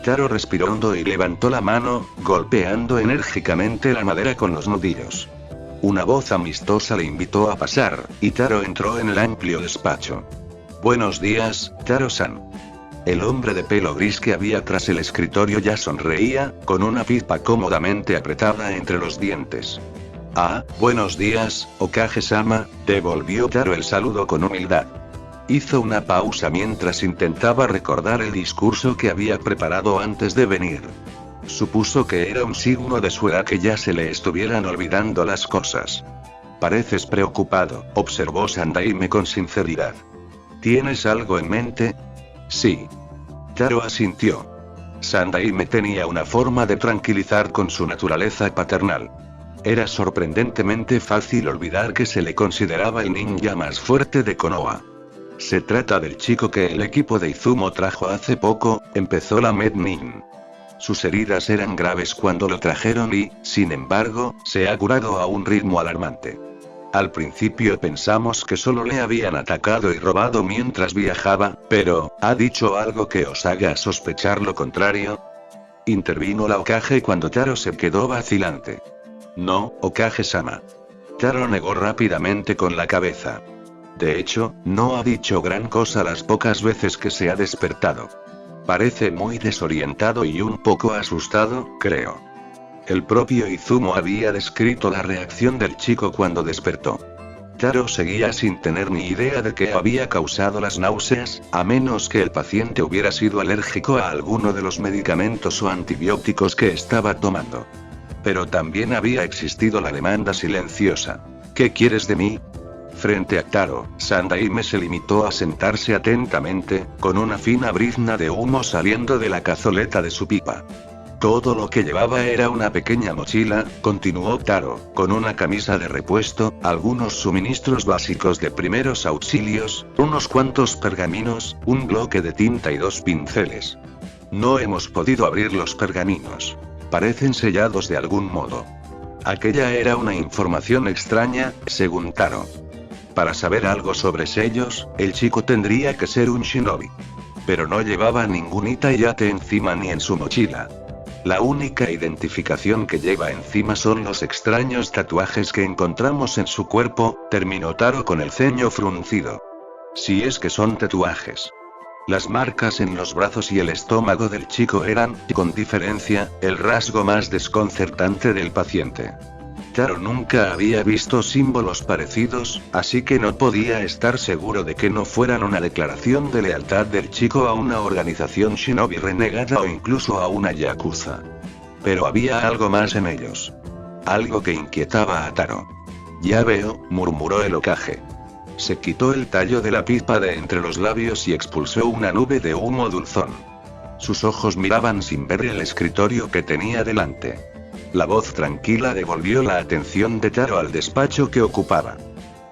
Taro respiró hondo y levantó la mano, golpeando enérgicamente la madera con los nudillos. Una voz amistosa le invitó a pasar, y Taro entró en el amplio despacho. «Buenos días, Taro-san». El hombre de pelo gris que había tras el escritorio ya sonreía, con una pipa cómodamente apretada entre los dientes. «Ah, buenos días, Hokage-sama», devolvió Taro el saludo con humildad. Hizo una pausa mientras intentaba recordar el discurso que había preparado antes de venir. Supuso que era un signo de su edad que ya se le estuvieran olvidando las cosas. «Pareces preocupado», observó Sandaime con sinceridad. «¿Tienes algo en mente?» «Sí». Taro asintió. Sandaime tenía una forma de tranquilizar con su naturaleza paternal. Era sorprendentemente fácil olvidar que se le consideraba el ninja más fuerte de Konoha. «Se trata del chico que el equipo de Izumo trajo hace poco», empezó la Mednin. Sus heridas eran graves cuando lo trajeron y, sin embargo, se ha curado a un ritmo alarmante. Al principio pensamos que solo le habían atacado y robado mientras viajaba, pero, ¿ha dicho algo que os haga sospechar lo contrario?», intervino la Hokage cuando Taro se quedó vacilante. «No, Hokage-sama». Taro negó rápidamente con la cabeza. De hecho, no ha dicho gran cosa las pocas veces que se ha despertado. Parece muy desorientado y un poco asustado, creo. El propio Izumo había descrito la reacción del chico cuando despertó. Taro seguía sin tener ni idea de qué había causado las náuseas, a menos que el paciente hubiera sido alérgico a alguno de los medicamentos o antibióticos que estaba tomando. Pero también había existido la demanda silenciosa. ¿Qué quieres de mí? Frente a Taro, Sandaime se limitó a sentarse atentamente, con una fina brizna de humo saliendo de la cazoleta de su pipa. Todo lo que llevaba era una pequeña mochila, continuó Taro, con una camisa de repuesto, algunos suministros básicos de primeros auxilios, unos cuantos pergaminos, un bloque de tinta y 2 pinceles. No hemos podido abrir los pergaminos. Parecen sellados de algún modo. Aquella era una información extraña, según Taro. Para saber algo sobre sellos, el chico tendría que ser un shinobi. Pero no llevaba ningún itayate encima ni en su mochila. La única identificación que lleva encima son los extraños tatuajes que encontramos en su cuerpo, terminó Taro con el ceño fruncido. Si es que son tatuajes. Las marcas en los brazos y el estómago del chico eran, con diferencia, el rasgo más desconcertante del paciente. Taro nunca había visto símbolos parecidos, así que no podía estar seguro de que no fueran una declaración de lealtad del chico a una organización shinobi renegada o incluso a una yakuza. Pero había algo más en ellos. Algo que inquietaba a Taro. Ya veo, murmuró el Hokage. Se quitó el tallo de la pipa de entre los labios y expulsó una nube de humo dulzón. Sus ojos miraban sin ver el escritorio que tenía delante. La voz tranquila devolvió la atención de Taro al despacho que ocupaba.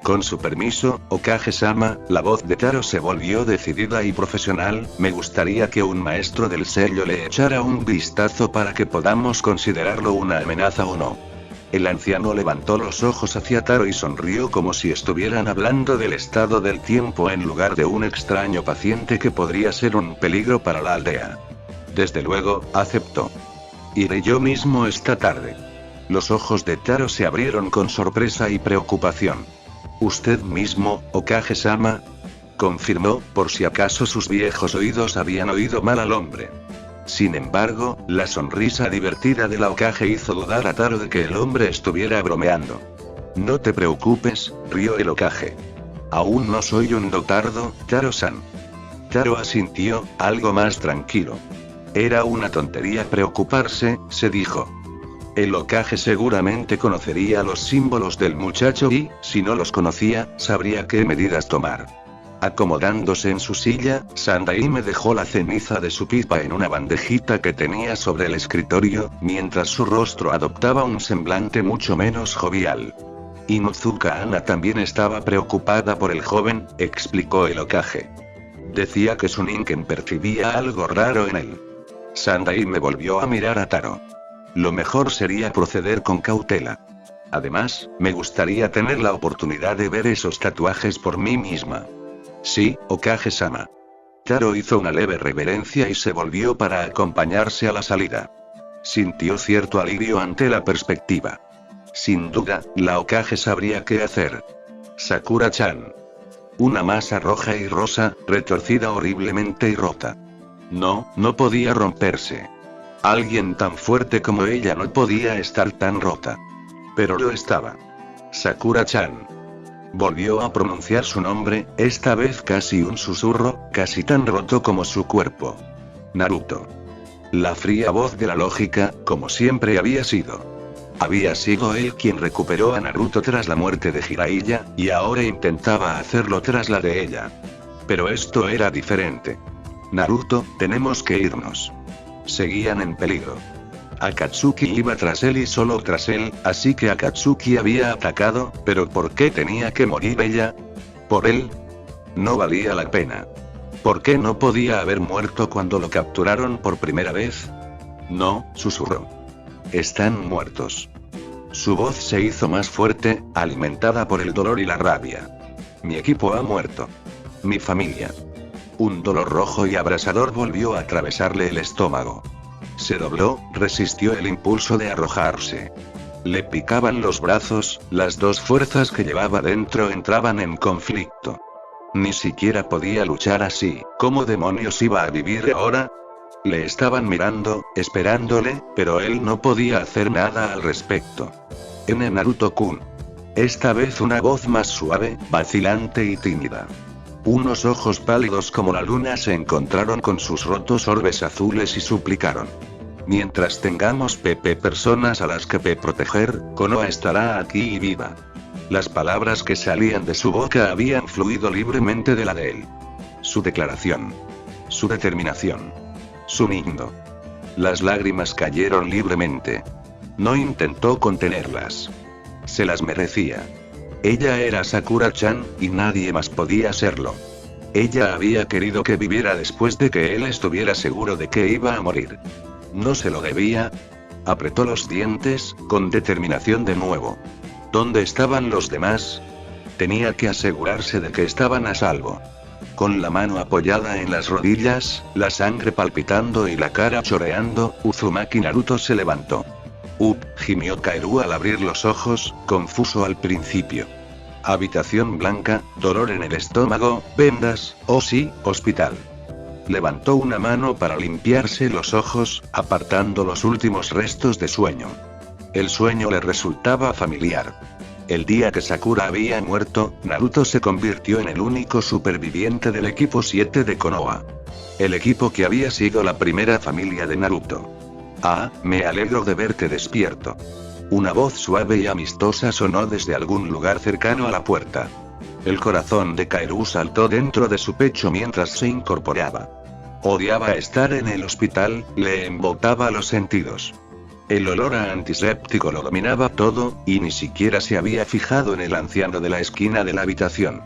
Con su permiso, Hokage-sama, la voz de Taro se volvió decidida y profesional, me gustaría que un maestro del sello le echara un vistazo para que podamos considerarlo una amenaza o no. El anciano levantó los ojos hacia Taro y sonrió como si estuvieran hablando del estado del tiempo en lugar de un extraño paciente que podría ser un peligro para la aldea. Desde luego, aceptó. Iré yo mismo esta tarde. Los ojos de Taro se abrieron con sorpresa y preocupación. ¿Usted mismo, Hokage-sama? Confirmó, por si acaso sus viejos oídos habían oído mal al hombre. Sin embargo, la sonrisa divertida de la Hokage hizo dudar a Taro de que el hombre estuviera bromeando. No te preocupes, rió el Hokage. Aún no soy un dotardo, Taro-san. Taro asintió, algo más tranquilo. Era una tontería preocuparse, se dijo. El Hokage seguramente conocería los símbolos del muchacho y, si no los conocía, sabría qué medidas tomar. Acomodándose en su silla, Sandaime dejó la ceniza de su pipa en una bandejita que tenía sobre el escritorio, mientras su rostro adoptaba un semblante mucho menos jovial. Inozuka Ana también estaba preocupada por el joven, explicó el Hokage. Decía que su Ningen percibía algo raro en él. Sandaime volvió a mirar a Taro. Lo mejor sería proceder con cautela. Además, me gustaría tener la oportunidad de ver esos tatuajes por mí misma. Sí, Hokage-sama. Taro hizo una leve reverencia y se volvió para acompañarse a la salida. Sintió cierto alivio ante la perspectiva. Sin duda, la Hokage sabría qué hacer. Sakura-chan. Una masa roja y rosa, retorcida horriblemente y rota. No podía romperse. Alguien tan fuerte como ella no podía estar tan rota. Pero lo estaba. Sakura-chan. Volvió a pronunciar su nombre, esta vez casi un susurro, casi tan roto como su cuerpo. Naruto. La fría voz de la lógica, como siempre había sido. Había sido él quien recuperó a Naruto tras la muerte de Jiraiya, y ahora intentaba hacerlo tras la de ella. Pero esto era diferente. Naruto, tenemos que irnos. Seguían en peligro. Akatsuki iba tras él y solo tras él, así que Akatsuki había atacado, pero ¿por qué tenía que morir ella? ¿Por él? No valía la pena. ¿Por qué no podía haber muerto cuando lo capturaron por primera vez? No, susurró. Están muertos. Su voz se hizo más fuerte, alimentada por el dolor y la rabia. Mi equipo ha muerto. Mi familia. Un dolor rojo y abrasador volvió a atravesarle el estómago. Se dobló, resistió el impulso de arrojarse. Le picaban los brazos, las dos fuerzas que llevaba dentro entraban en conflicto. Ni siquiera podía luchar así, ¿cómo demonios iba a vivir ahora? Le estaban mirando, esperándole, pero él no podía hacer nada al respecto. Naruto-kun. Esta vez una voz más suave, vacilante y tímida. Unos ojos pálidos como la luna se encontraron con sus rotos orbes azules y suplicaron. Mientras tengamos personas a las que proteger, Konoha estará aquí y viva. Las palabras que salían de su boca habían fluido libremente de la de él. Su declaración. Su determinación. Su nindo. Las lágrimas cayeron libremente. No intentó contenerlas. Se las merecía. Ella era Sakura-chan, y nadie más podía serlo. Ella había querido que viviera después de que él estuviera seguro de que iba a morir. ¿No se lo debía? Apretó los dientes, con determinación de nuevo. ¿Dónde estaban los demás? Tenía que asegurarse de que estaban a salvo. Con la mano apoyada en las rodillas, la sangre palpitando y la cara choreando, Uzumaki Naruto se levantó. Gimió Kaoru al abrir los ojos, confuso al principio. Habitación blanca, dolor en el estómago, vendas, oh sí, hospital. Levantó una mano para limpiarse los ojos, apartando los últimos restos de sueño. El sueño le resultaba familiar. El día que Sakura había muerto, Naruto se convirtió en el único superviviente del equipo 7 de Konoha. El equipo que había sido la primera familia de Naruto. Ah, me alegro de verte despierto. Una voz suave y amistosa sonó desde algún lugar cercano a la puerta. El corazón de Kaoru saltó dentro de su pecho mientras se incorporaba. Odiaba estar en el hospital, le embotaba los sentidos. El olor a antiséptico lo dominaba todo, y ni siquiera se había fijado en el anciano de la esquina de la habitación.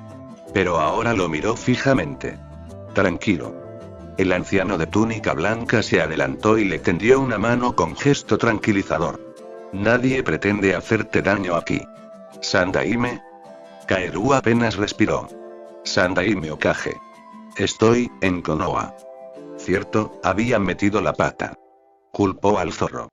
Pero ahora lo miró fijamente. Tranquilo. El anciano de túnica blanca se adelantó y le tendió una mano con gesto tranquilizador. Nadie pretende hacerte daño aquí. ¿Sandaime? Kaoru apenas respiró. Sandaime Hokage. Estoy en Konoha. Cierto, habían metido la pata. Culpó al zorro.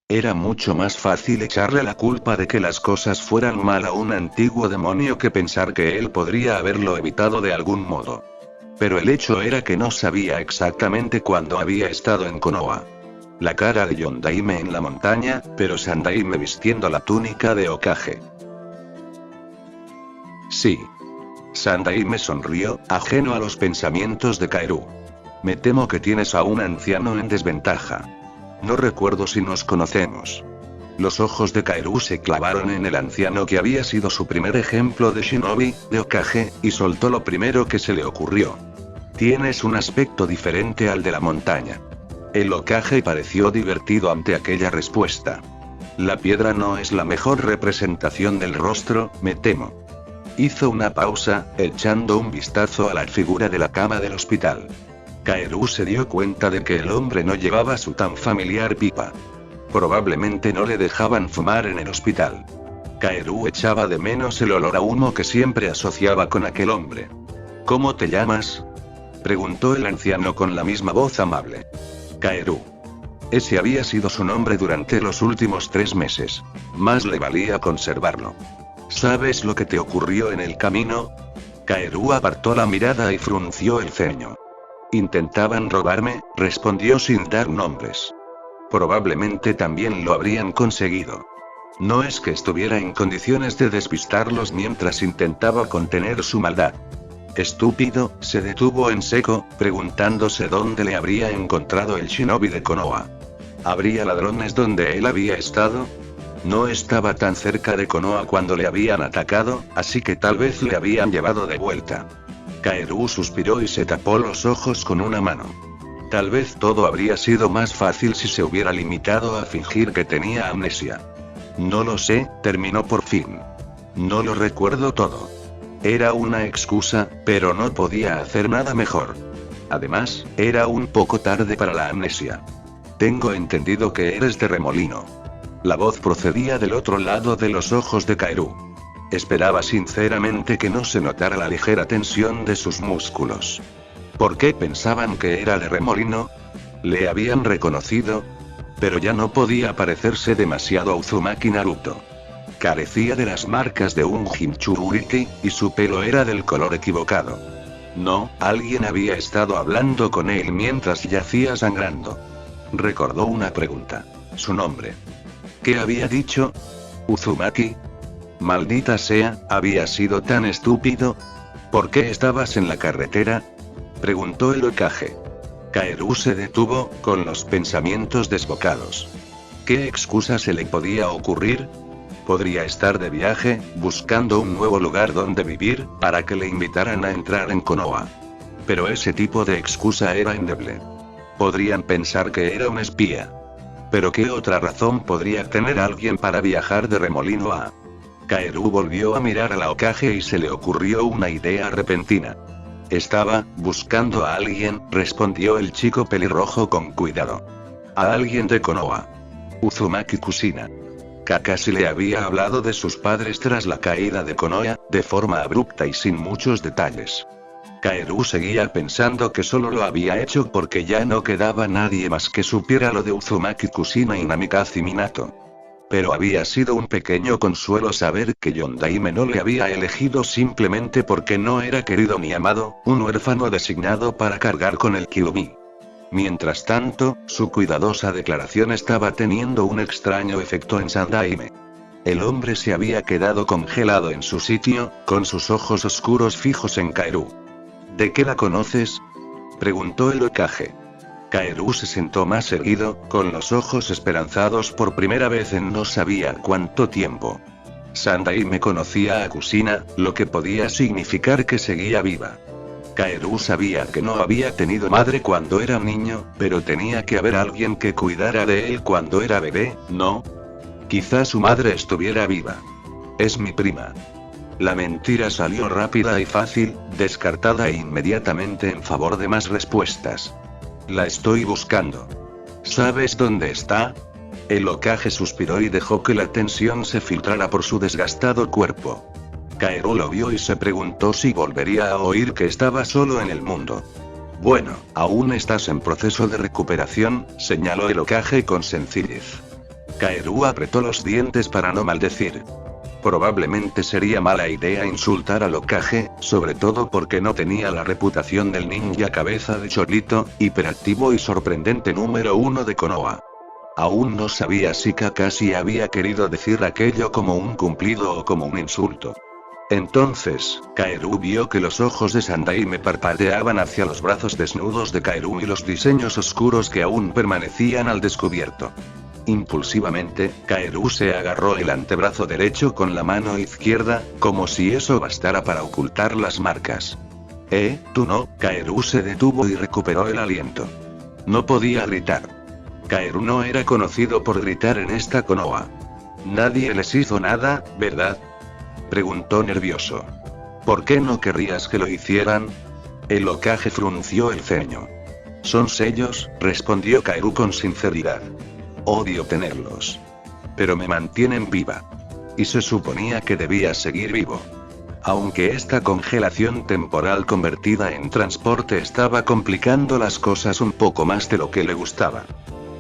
Era mucho más fácil echarle la culpa de que las cosas fueran mal a un antiguo demonio que pensar que él podría haberlo evitado de algún modo. Pero el hecho era que no sabía exactamente cuándo había estado en Konoha. La cara de Yondaime en la montaña, pero Sandaime vistiendo la túnica de Hokage. Sí. Sandaime sonrió, ajeno a los pensamientos de Kaoru. Me temo que tienes a un anciano en desventaja. No recuerdo si nos conocemos. Los ojos de Kaoru se clavaron en el anciano que había sido su primer ejemplo de shinobi, de Hokage, y soltó lo primero que se le ocurrió. Tienes un aspecto diferente al de la montaña. El Hokage pareció divertido ante aquella respuesta. La piedra no es la mejor representación del rostro, me temo. Hizo una pausa, echando un vistazo a la figura de la cama del hospital. Kaoru se dio cuenta de que el hombre no llevaba su tan familiar pipa. Probablemente no le dejaban fumar en el hospital. Kaoru echaba de menos el olor a humo que siempre asociaba con aquel hombre. ¿Cómo te llamas?, preguntó el anciano con la misma voz amable. Kaoru. Ese había sido su nombre durante los últimos 3 meses. Más le valía conservarlo. ¿Sabes lo que te ocurrió en el camino? Kaoru apartó la mirada y frunció el ceño. Intentaban robarme, respondió sin dar nombres. Probablemente también lo habrían conseguido. No es que estuviera en condiciones de despistarlos mientras intentaba contener su maldad. Estúpido, se detuvo en seco, preguntándose dónde le habría encontrado el shinobi de Konoha. ¿Habría ladrones donde él había estado? No estaba tan cerca de Konoha cuando le habían atacado, así que tal vez le habían llevado de vuelta. Kaoru suspiró y se tapó los ojos con una mano. Tal vez todo habría sido más fácil si se hubiera limitado a fingir que tenía amnesia. No lo sé, terminó por fin. No lo recuerdo todo. Era una excusa, pero no podía hacer nada mejor. Además, era un poco tarde para la amnesia. Tengo entendido que eres de Remolino. La voz procedía del otro lado de los ojos de Kaoru. Esperaba sinceramente que no se notara la ligera tensión de sus músculos. ¿Por qué pensaban que era de Remolino? ¿Le habían reconocido? pero ya no podía parecerse demasiado a Uzumaki Naruto. Carecía de las marcas de un Jinchuriki, y su pelo era del color equivocado. No, alguien había estado hablando con él mientras yacía sangrando. Recordó una pregunta. Su nombre. ¿Qué había dicho? ¿Uzumaki? Maldita sea, ¿había sido tan estúpido? ¿Por qué estabas en la carretera? Preguntó el Hokage. Kaoru se detuvo, con los pensamientos desbocados. ¿Qué excusa se le podía ocurrir? Podría estar de viaje, buscando un nuevo lugar donde vivir, para que le invitaran a entrar en Konoha. Pero ese tipo de excusa era endeble. Podrían pensar que era un espía. Pero ¿qué otra razón podría tener alguien para viajar de Remolino a...? Kaoru volvió a mirar a la Hokage y se le ocurrió una idea repentina. Estaba buscando a alguien, respondió el chico pelirrojo con cuidado. A alguien de Konoha. Uzumaki Kushina. Kakashi le había hablado de sus padres tras la caída de Konoha, de forma abrupta y sin muchos detalles. Kaoru seguía pensando que solo lo había hecho porque ya no quedaba nadie más que supiera lo de Uzumaki Kushina y Namikaze Minato. Pero había sido un pequeño consuelo saber que Yondaime no le había elegido simplemente porque no era querido ni amado, un huérfano designado para cargar con el Kyuubi. Mientras tanto, su cuidadosa declaración estaba teniendo un extraño efecto en Sandaime. El hombre se había quedado congelado en su sitio, con sus ojos oscuros fijos en Kaoru. ¿De qué la conoces?, preguntó el Hokage. Kaoru se sentó más erguido, con los ojos esperanzados por primera vez en no sabía cuánto tiempo. Sandaime conocía a Kushina, lo que podía significar que seguía viva. Kaoru sabía que no había tenido madre cuando era niño, pero tenía que haber alguien que cuidara de él cuando era bebé, ¿no? Quizá su madre estuviera viva. Es mi prima. La mentira salió rápida y fácil, descartada inmediatamente en favor de más respuestas. La estoy buscando. ¿Sabes dónde está? El Hokage suspiró y dejó que la tensión se filtrara por su desgastado cuerpo. Kaoru lo vio y se preguntó si volvería a oír que estaba solo en el mundo. Bueno, aún estás en proceso de recuperación, señaló el Hokage con sencillez. Kaoru apretó los dientes para no maldecir. Probablemente sería mala idea insultar al Hokage, sobre todo porque no tenía la reputación del ninja cabeza de chorlito, hiperactivo y sorprendente número 1 de Konoha. Aún no sabía si Kakashi había querido decir aquello como un cumplido o como un insulto. Entonces, Kaoru vio que los ojos de Sandaime parpadeaban hacia los brazos desnudos de Kaoru y los diseños oscuros que aún permanecían al descubierto. Impulsivamente, Kaoru se agarró el antebrazo derecho con la mano izquierda, como si eso bastara para ocultar las marcas. Tú no. Kaoru se detuvo y recuperó el aliento. No podía gritar. Kaoru no era conocido por gritar en esta Konoha. Nadie les hizo nada, ¿verdad?, preguntó nervioso. ¿Por qué no querrías que lo hicieran? El Hokage frunció el ceño. Son sellos, respondió Kaoru con sinceridad. Odio tenerlos. Pero me mantienen viva. Y se suponía que debía seguir vivo. Aunque esta congelación temporal convertida en transporte estaba complicando las cosas un poco más de lo que le gustaba.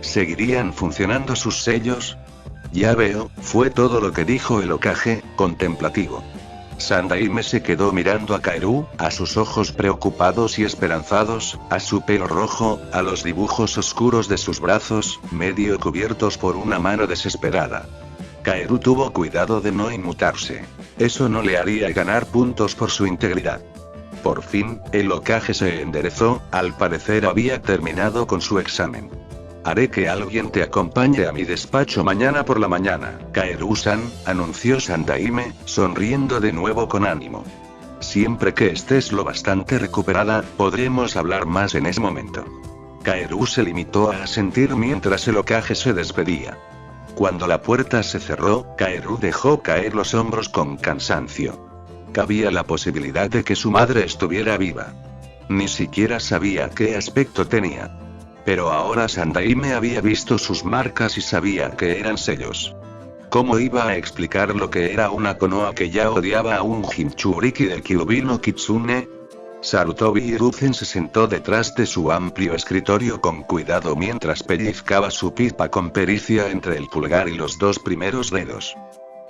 ¿Seguirían funcionando sus sellos? Ya veo, fue todo lo que dijo el Hokage, contemplativo. Sandaime se quedó mirando a Kaoru, a sus ojos preocupados y esperanzados, a su pelo rojo, a los dibujos oscuros de sus brazos, medio cubiertos por una mano desesperada. Kaoru tuvo cuidado de no inmutarse. Eso no le haría ganar puntos por su integridad. Por fin, el Hokage se enderezó, al parecer había terminado con su examen. Haré que alguien te acompañe a mi despacho mañana por la mañana, Kaoru-san, anunció Sandaime, sonriendo de nuevo con ánimo. Siempre que estés lo bastante recuperada, podremos hablar más en ese momento. Kaoru se limitó a asentir mientras el Hokage se despedía. Cuando la puerta se cerró, Kaoru dejó caer los hombros con cansancio. Cabía la posibilidad de que su madre estuviera viva. Ni siquiera sabía qué aspecto tenía. Pero ahora Sandaime había visto sus marcas y sabía que eran sellos. ¿Cómo iba a explicar lo que era una Konoha que ya odiaba a un Jinchuriki del Kyuubi no Kitsune? Sarutobi Hiruzen se sentó detrás de su amplio escritorio con cuidado mientras pellizcaba su pipa con pericia entre el pulgar y los dos primeros dedos.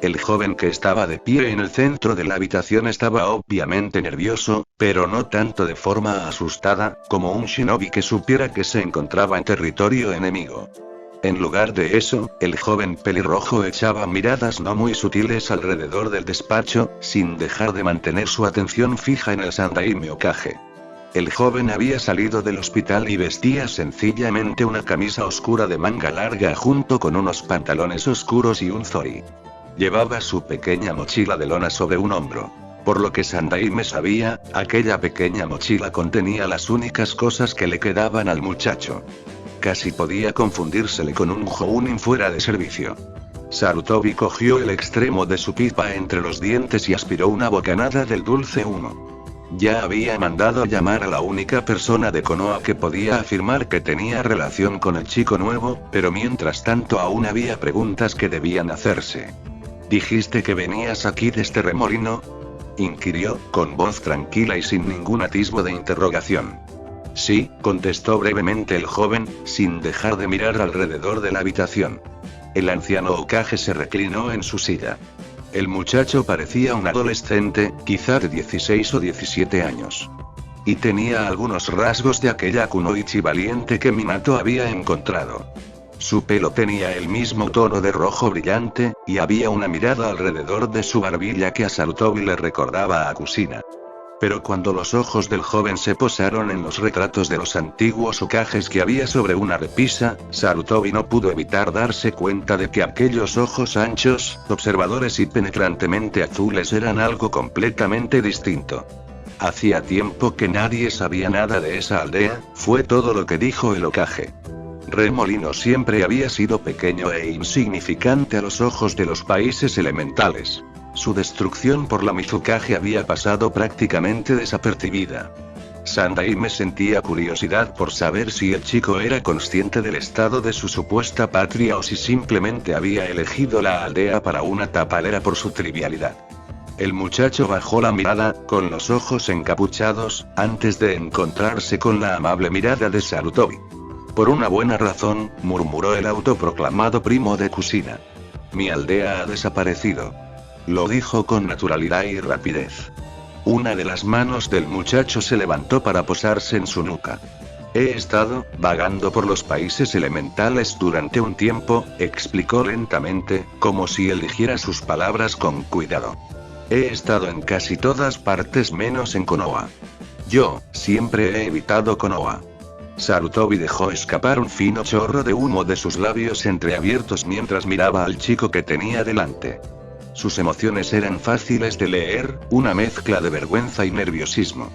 El joven que estaba de pie en el centro de la habitación estaba obviamente nervioso, pero no tanto de forma asustada, como un shinobi que supiera que se encontraba en territorio enemigo. En lugar de eso, el joven pelirrojo echaba miradas no muy sutiles alrededor del despacho, sin dejar de mantener su atención fija en el Sandaime Hokage. El joven había salido del hospital y vestía sencillamente una camisa oscura de manga larga junto con unos pantalones oscuros y un zori. Llevaba su pequeña mochila de lona sobre un hombro. Por lo que Sandaime sabía, aquella pequeña mochila contenía las únicas cosas que le quedaban al muchacho. Casi podía confundírsele con un jounin fuera de servicio. Sarutobi cogió el extremo de su pipa entre los dientes y aspiró una bocanada del dulce humo. Ya había mandado llamar a la única persona de Konoha que podía afirmar que tenía relación con el chico nuevo, pero mientras tanto aún había preguntas que debían hacerse. ¿Dijiste que venías aquí desde Remolino?, inquirió, con voz tranquila y sin ningún atisbo de interrogación. Sí, contestó brevemente el joven, sin dejar de mirar alrededor de la habitación. El anciano Hokage se reclinó en su silla. El muchacho parecía un adolescente, quizá de 16 o 17 años. Y tenía algunos rasgos de aquella kunoichi valiente que Minato había encontrado. Su pelo tenía el mismo tono de rojo brillante, y había una mirada alrededor de su barbilla que a Sarutobi le recordaba a Kushina. Pero cuando los ojos del joven se posaron en los retratos de los antiguos Hokages que había sobre una repisa, Sarutobi no pudo evitar darse cuenta de que aquellos ojos anchos, observadores y penetrantemente azules eran algo completamente distinto. Hacía tiempo que nadie sabía nada de esa aldea, fue todo lo que dijo el Hokage. Remolino siempre había sido pequeño e insignificante a los ojos de los países elementales. Su destrucción por la Mizukage había pasado prácticamente desapercibida. Sandaime sentía curiosidad por saber si el chico era consciente del estado de su supuesta patria o si simplemente había elegido la aldea para una tapadera por su trivialidad. El muchacho bajó la mirada, con los ojos encapuchados, antes de encontrarse con la amable mirada de Sarutobi. Por una buena razón, murmuró el autoproclamado primo de Kushina. Mi aldea ha desaparecido. Lo dijo con naturalidad y rapidez. Una de las manos del muchacho se levantó para posarse en su nuca. He estado vagando por los países elementales durante un tiempo, explicó lentamente, como si eligiera sus palabras con cuidado. He estado en casi todas partes menos en Konoha. Yo, siempre he evitado Konoha. Sarutobi dejó escapar un fino chorro de humo de sus labios entreabiertos mientras miraba al chico que tenía delante. Sus emociones eran fáciles de leer, una mezcla de vergüenza y nerviosismo.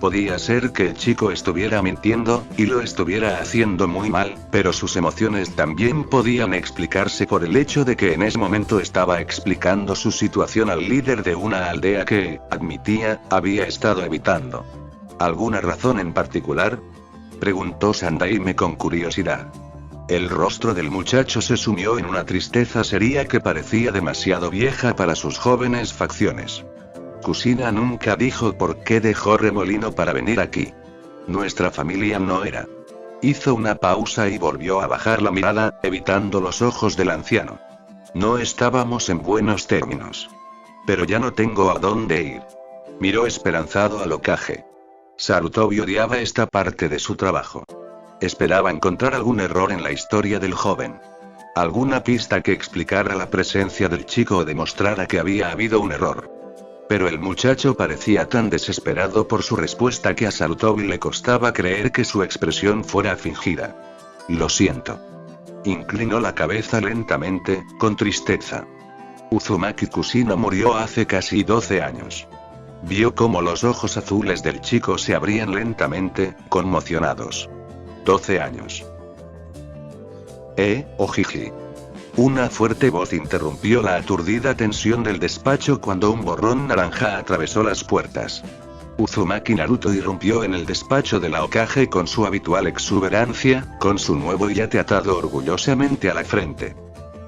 Podía ser que el chico estuviera mintiendo, y lo estuviera haciendo muy mal, pero sus emociones también podían explicarse por el hecho de que en ese momento estaba explicando su situación al líder de una aldea que, admitía, había estado evitando. ¿Alguna razón en particular?, preguntó Sandaime con curiosidad. El rostro del muchacho se sumió en una tristeza seria que parecía demasiado vieja para sus jóvenes facciones. Kushina nunca dijo por qué dejó Remolino para venir aquí. Nuestra familia no era. Hizo una pausa y volvió a bajar la mirada, evitando los ojos del anciano. No estábamos en buenos términos. Pero ya no tengo a dónde ir. Miró esperanzado al Hokage. Sarutobi odiaba esta parte de su trabajo. Esperaba encontrar algún error en la historia del joven. Alguna pista que explicara la presencia del chico o demostrara que había habido un error. Pero el muchacho parecía tan desesperado por su respuesta que a Sarutobi le costaba creer que su expresión fuera fingida. Lo siento. Inclinó la cabeza lentamente, con tristeza. Uzumaki Kushina murió hace casi 12 años. Vio cómo los ojos azules del chico se abrían lentamente, conmocionados. 12 años. Ojiji. Una fuerte voz interrumpió la aturdida tensión del despacho cuando un borrón naranja atravesó las puertas. Uzumaki Naruto irrumpió en el despacho de la Hokage con su habitual exuberancia, con su nuevo yate atado orgullosamente a la frente.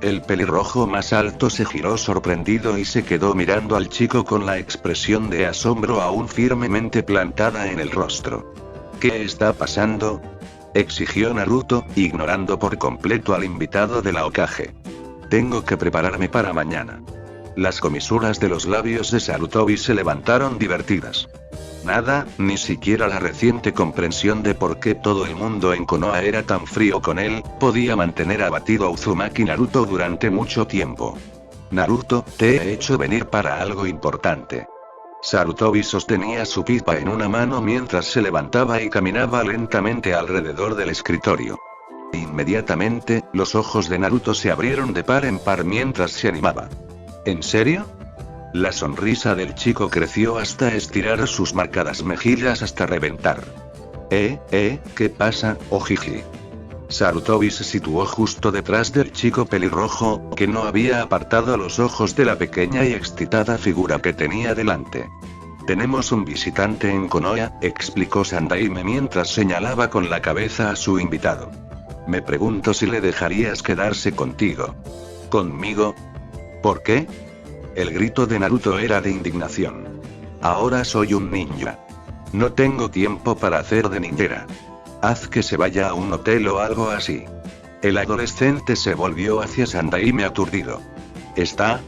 El pelirrojo más alto se giró sorprendido y se quedó mirando al chico con la expresión de asombro aún firmemente plantada en el rostro. ¿Qué está pasando?, exigió Naruto, ignorando por completo al invitado de la Hokage. Tengo que prepararme para mañana. Las comisuras de los labios de Sarutobi se levantaron divertidas. Nada, ni siquiera la reciente comprensión de por qué todo el mundo en Konoha era tan frío con él, podía mantener abatido a Uzumaki Naruto durante mucho tiempo. Naruto, te he hecho venir para algo importante. Sarutobi sostenía su pipa en una mano mientras se levantaba y caminaba lentamente alrededor del escritorio. Inmediatamente, los ojos de Naruto se abrieron de par en par mientras se animaba. ¿En serio? La sonrisa del chico creció hasta estirar sus marcadas mejillas hasta reventar. ¿Qué pasa, Ojiji? Sarutobi se situó justo detrás del chico pelirrojo, que no había apartado los ojos de la pequeña y excitada figura que tenía delante. Tenemos un visitante en Konoha, explicó Sandaime mientras señalaba con la cabeza a su invitado. Me pregunto si le dejarías quedarse contigo. ¿Conmigo? ¿Por qué? El grito de Naruto era de indignación. Ahora soy un ninja. No tengo tiempo para hacer de niñera. Haz que se vaya a un hotel o algo así. El adolescente se volvió hacia Sandaime aturdido.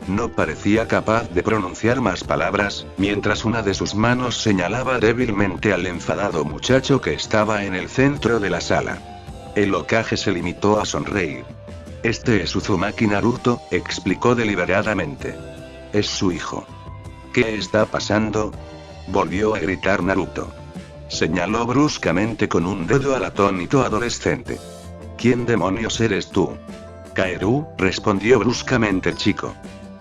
No parecía capaz de pronunciar más palabras, mientras una de sus manos señalaba débilmente al enfadado muchacho que estaba en el centro de la sala. El Hokage se limitó a sonreír. Este es Uzumaki Naruto, explicó deliberadamente. Es su hijo. ¿Qué está pasando?, volvió a gritar Naruto. Señaló bruscamente con un dedo al atónito adolescente. ¿Quién demonios eres tú? Kaeru, respondió bruscamente el chico.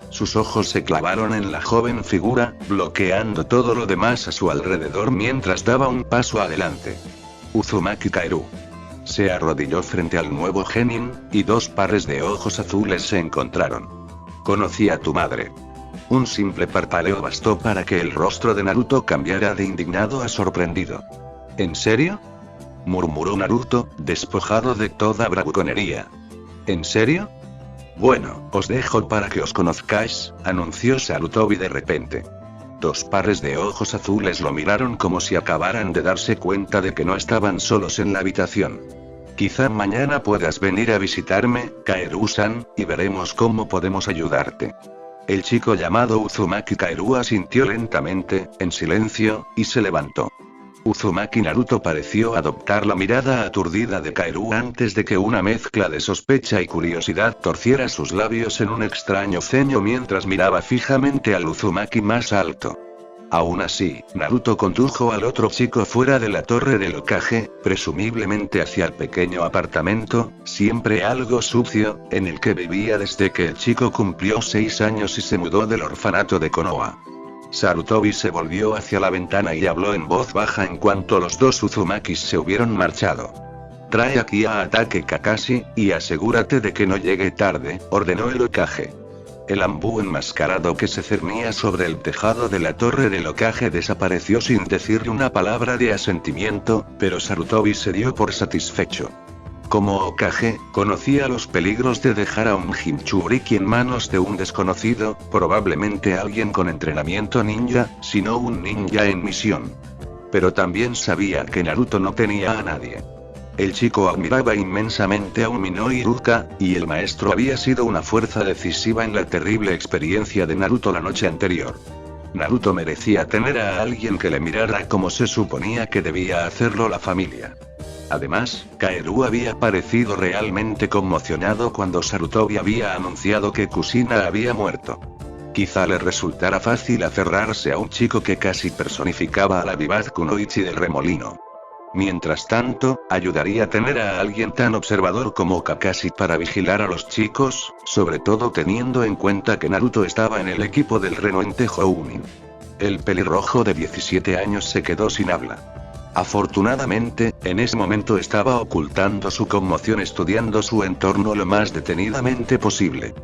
Sus ojos se clavaron en la joven figura, bloqueando todo lo demás a su alrededor mientras daba un paso adelante. Uzumaki Kaeru. Se arrodilló frente al nuevo genin, y dos pares de ojos azules se encontraron. Conocí a tu madre. Un simple parpadeo bastó para que el rostro de Naruto cambiara de indignado a sorprendido. ¿En serio?, murmuró Naruto, despojado de toda bravuconería. ¿En serio? Bueno, os dejo para que os conozcáis, anunció Sarutobi de repente. Dos pares de ojos azules lo miraron como si acabaran de darse cuenta de que no estaban solos en la habitación. Quizá mañana puedas venir a visitarme, Kaeru-san, y veremos cómo podemos ayudarte. El chico llamado Uzumaki Kaeru asintió lentamente, en silencio, y se levantó. Uzumaki Naruto pareció adoptar la mirada aturdida de Kaeru antes de que una mezcla de sospecha y curiosidad torciera sus labios en un extraño ceño mientras miraba fijamente al Uzumaki más alto. Aún así, Naruto condujo al otro chico fuera de la torre del Hokage, presumiblemente hacia el pequeño apartamento, siempre algo sucio, en el que vivía desde que el chico cumplió 6 años y se mudó del orfanato de Konoha. Sarutobi se volvió hacia la ventana y habló en voz baja en cuanto los dos Uzumakis se hubieron marchado. Trae aquí a Ataque Kakashi, y asegúrate de que no llegue tarde, ordenó el Hokage. El ambú enmascarado que se cernía sobre el tejado de la torre del Hokage desapareció sin decirle una palabra de asentimiento, pero Sarutobi se dio por satisfecho. Como Hokage, conocía los peligros de dejar a un Jinchuriki en manos de un desconocido, probablemente alguien con entrenamiento ninja, sino un ninja en misión. Pero también sabía que Naruto no tenía a nadie. El chico admiraba inmensamente a Umino Iruka, y el maestro había sido una fuerza decisiva en la terrible experiencia de Naruto la noche anterior. Naruto merecía tener a alguien que le mirara como se suponía que debía hacerlo la familia. Además, Kaeru había parecido realmente conmocionado cuando Sarutobi había anunciado que Kushina había muerto. Quizá le resultara fácil aferrarse a un chico que casi personificaba a la vivaz Kunoichi del remolino. Mientras tanto, ayudaría a tener a alguien tan observador como Kakashi para vigilar a los chicos, sobre todo teniendo en cuenta que Naruto estaba en el equipo del renuente Jounin. El pelirrojo de 17 años se quedó sin habla. Afortunadamente, en ese momento estaba ocultando su conmoción estudiando su entorno lo más detenidamente posible.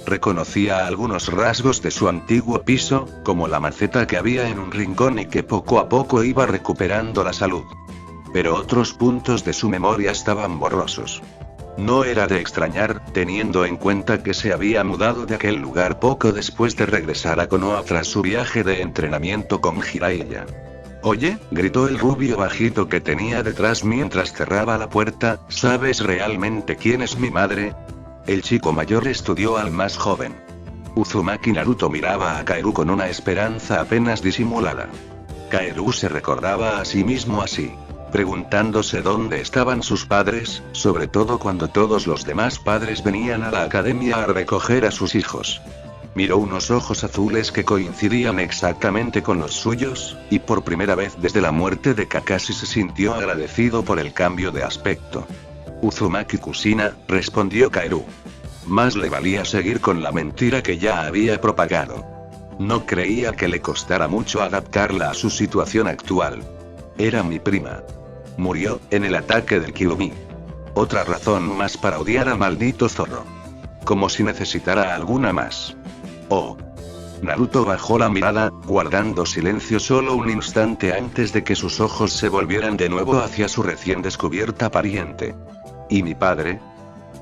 Reconocía algunos rasgos de su antiguo piso, como la maceta que había en un rincón y que poco a poco iba recuperando la salud. Pero otros puntos de su memoria estaban borrosos. No era de extrañar, teniendo en cuenta que se había mudado de aquel lugar poco después de regresar a Konoha tras su viaje de entrenamiento con Jiraiya. «Oye», gritó el rubio bajito que tenía detrás mientras cerraba la puerta, «¿sabes realmente quién es mi madre?». El chico mayor estudió al más joven. Uzumaki Naruto miraba a Kaoru con una esperanza apenas disimulada. Kaoru se recordaba a sí mismo así, preguntándose dónde estaban sus padres, sobre todo cuando todos los demás padres venían a la academia a recoger a sus hijos. Miró unos ojos azules que coincidían exactamente con los suyos, y por primera vez desde la muerte de Kakashi se sintió agradecido por el cambio de aspecto. «Uzumaki Kushina», respondió Kaoru. Más le valía seguir con la mentira que ya había propagado. No creía que le costara mucho adaptarla a su situación actual. «Era mi prima. Murió en el ataque del Kyuubi. Otra razón más para odiar al maldito zorro. Como si necesitara alguna más». «Oh». Naruto bajó la mirada, guardando silencio solo un instante antes de que sus ojos se volvieran de nuevo hacia su recién descubierta pariente. «¿Y mi padre?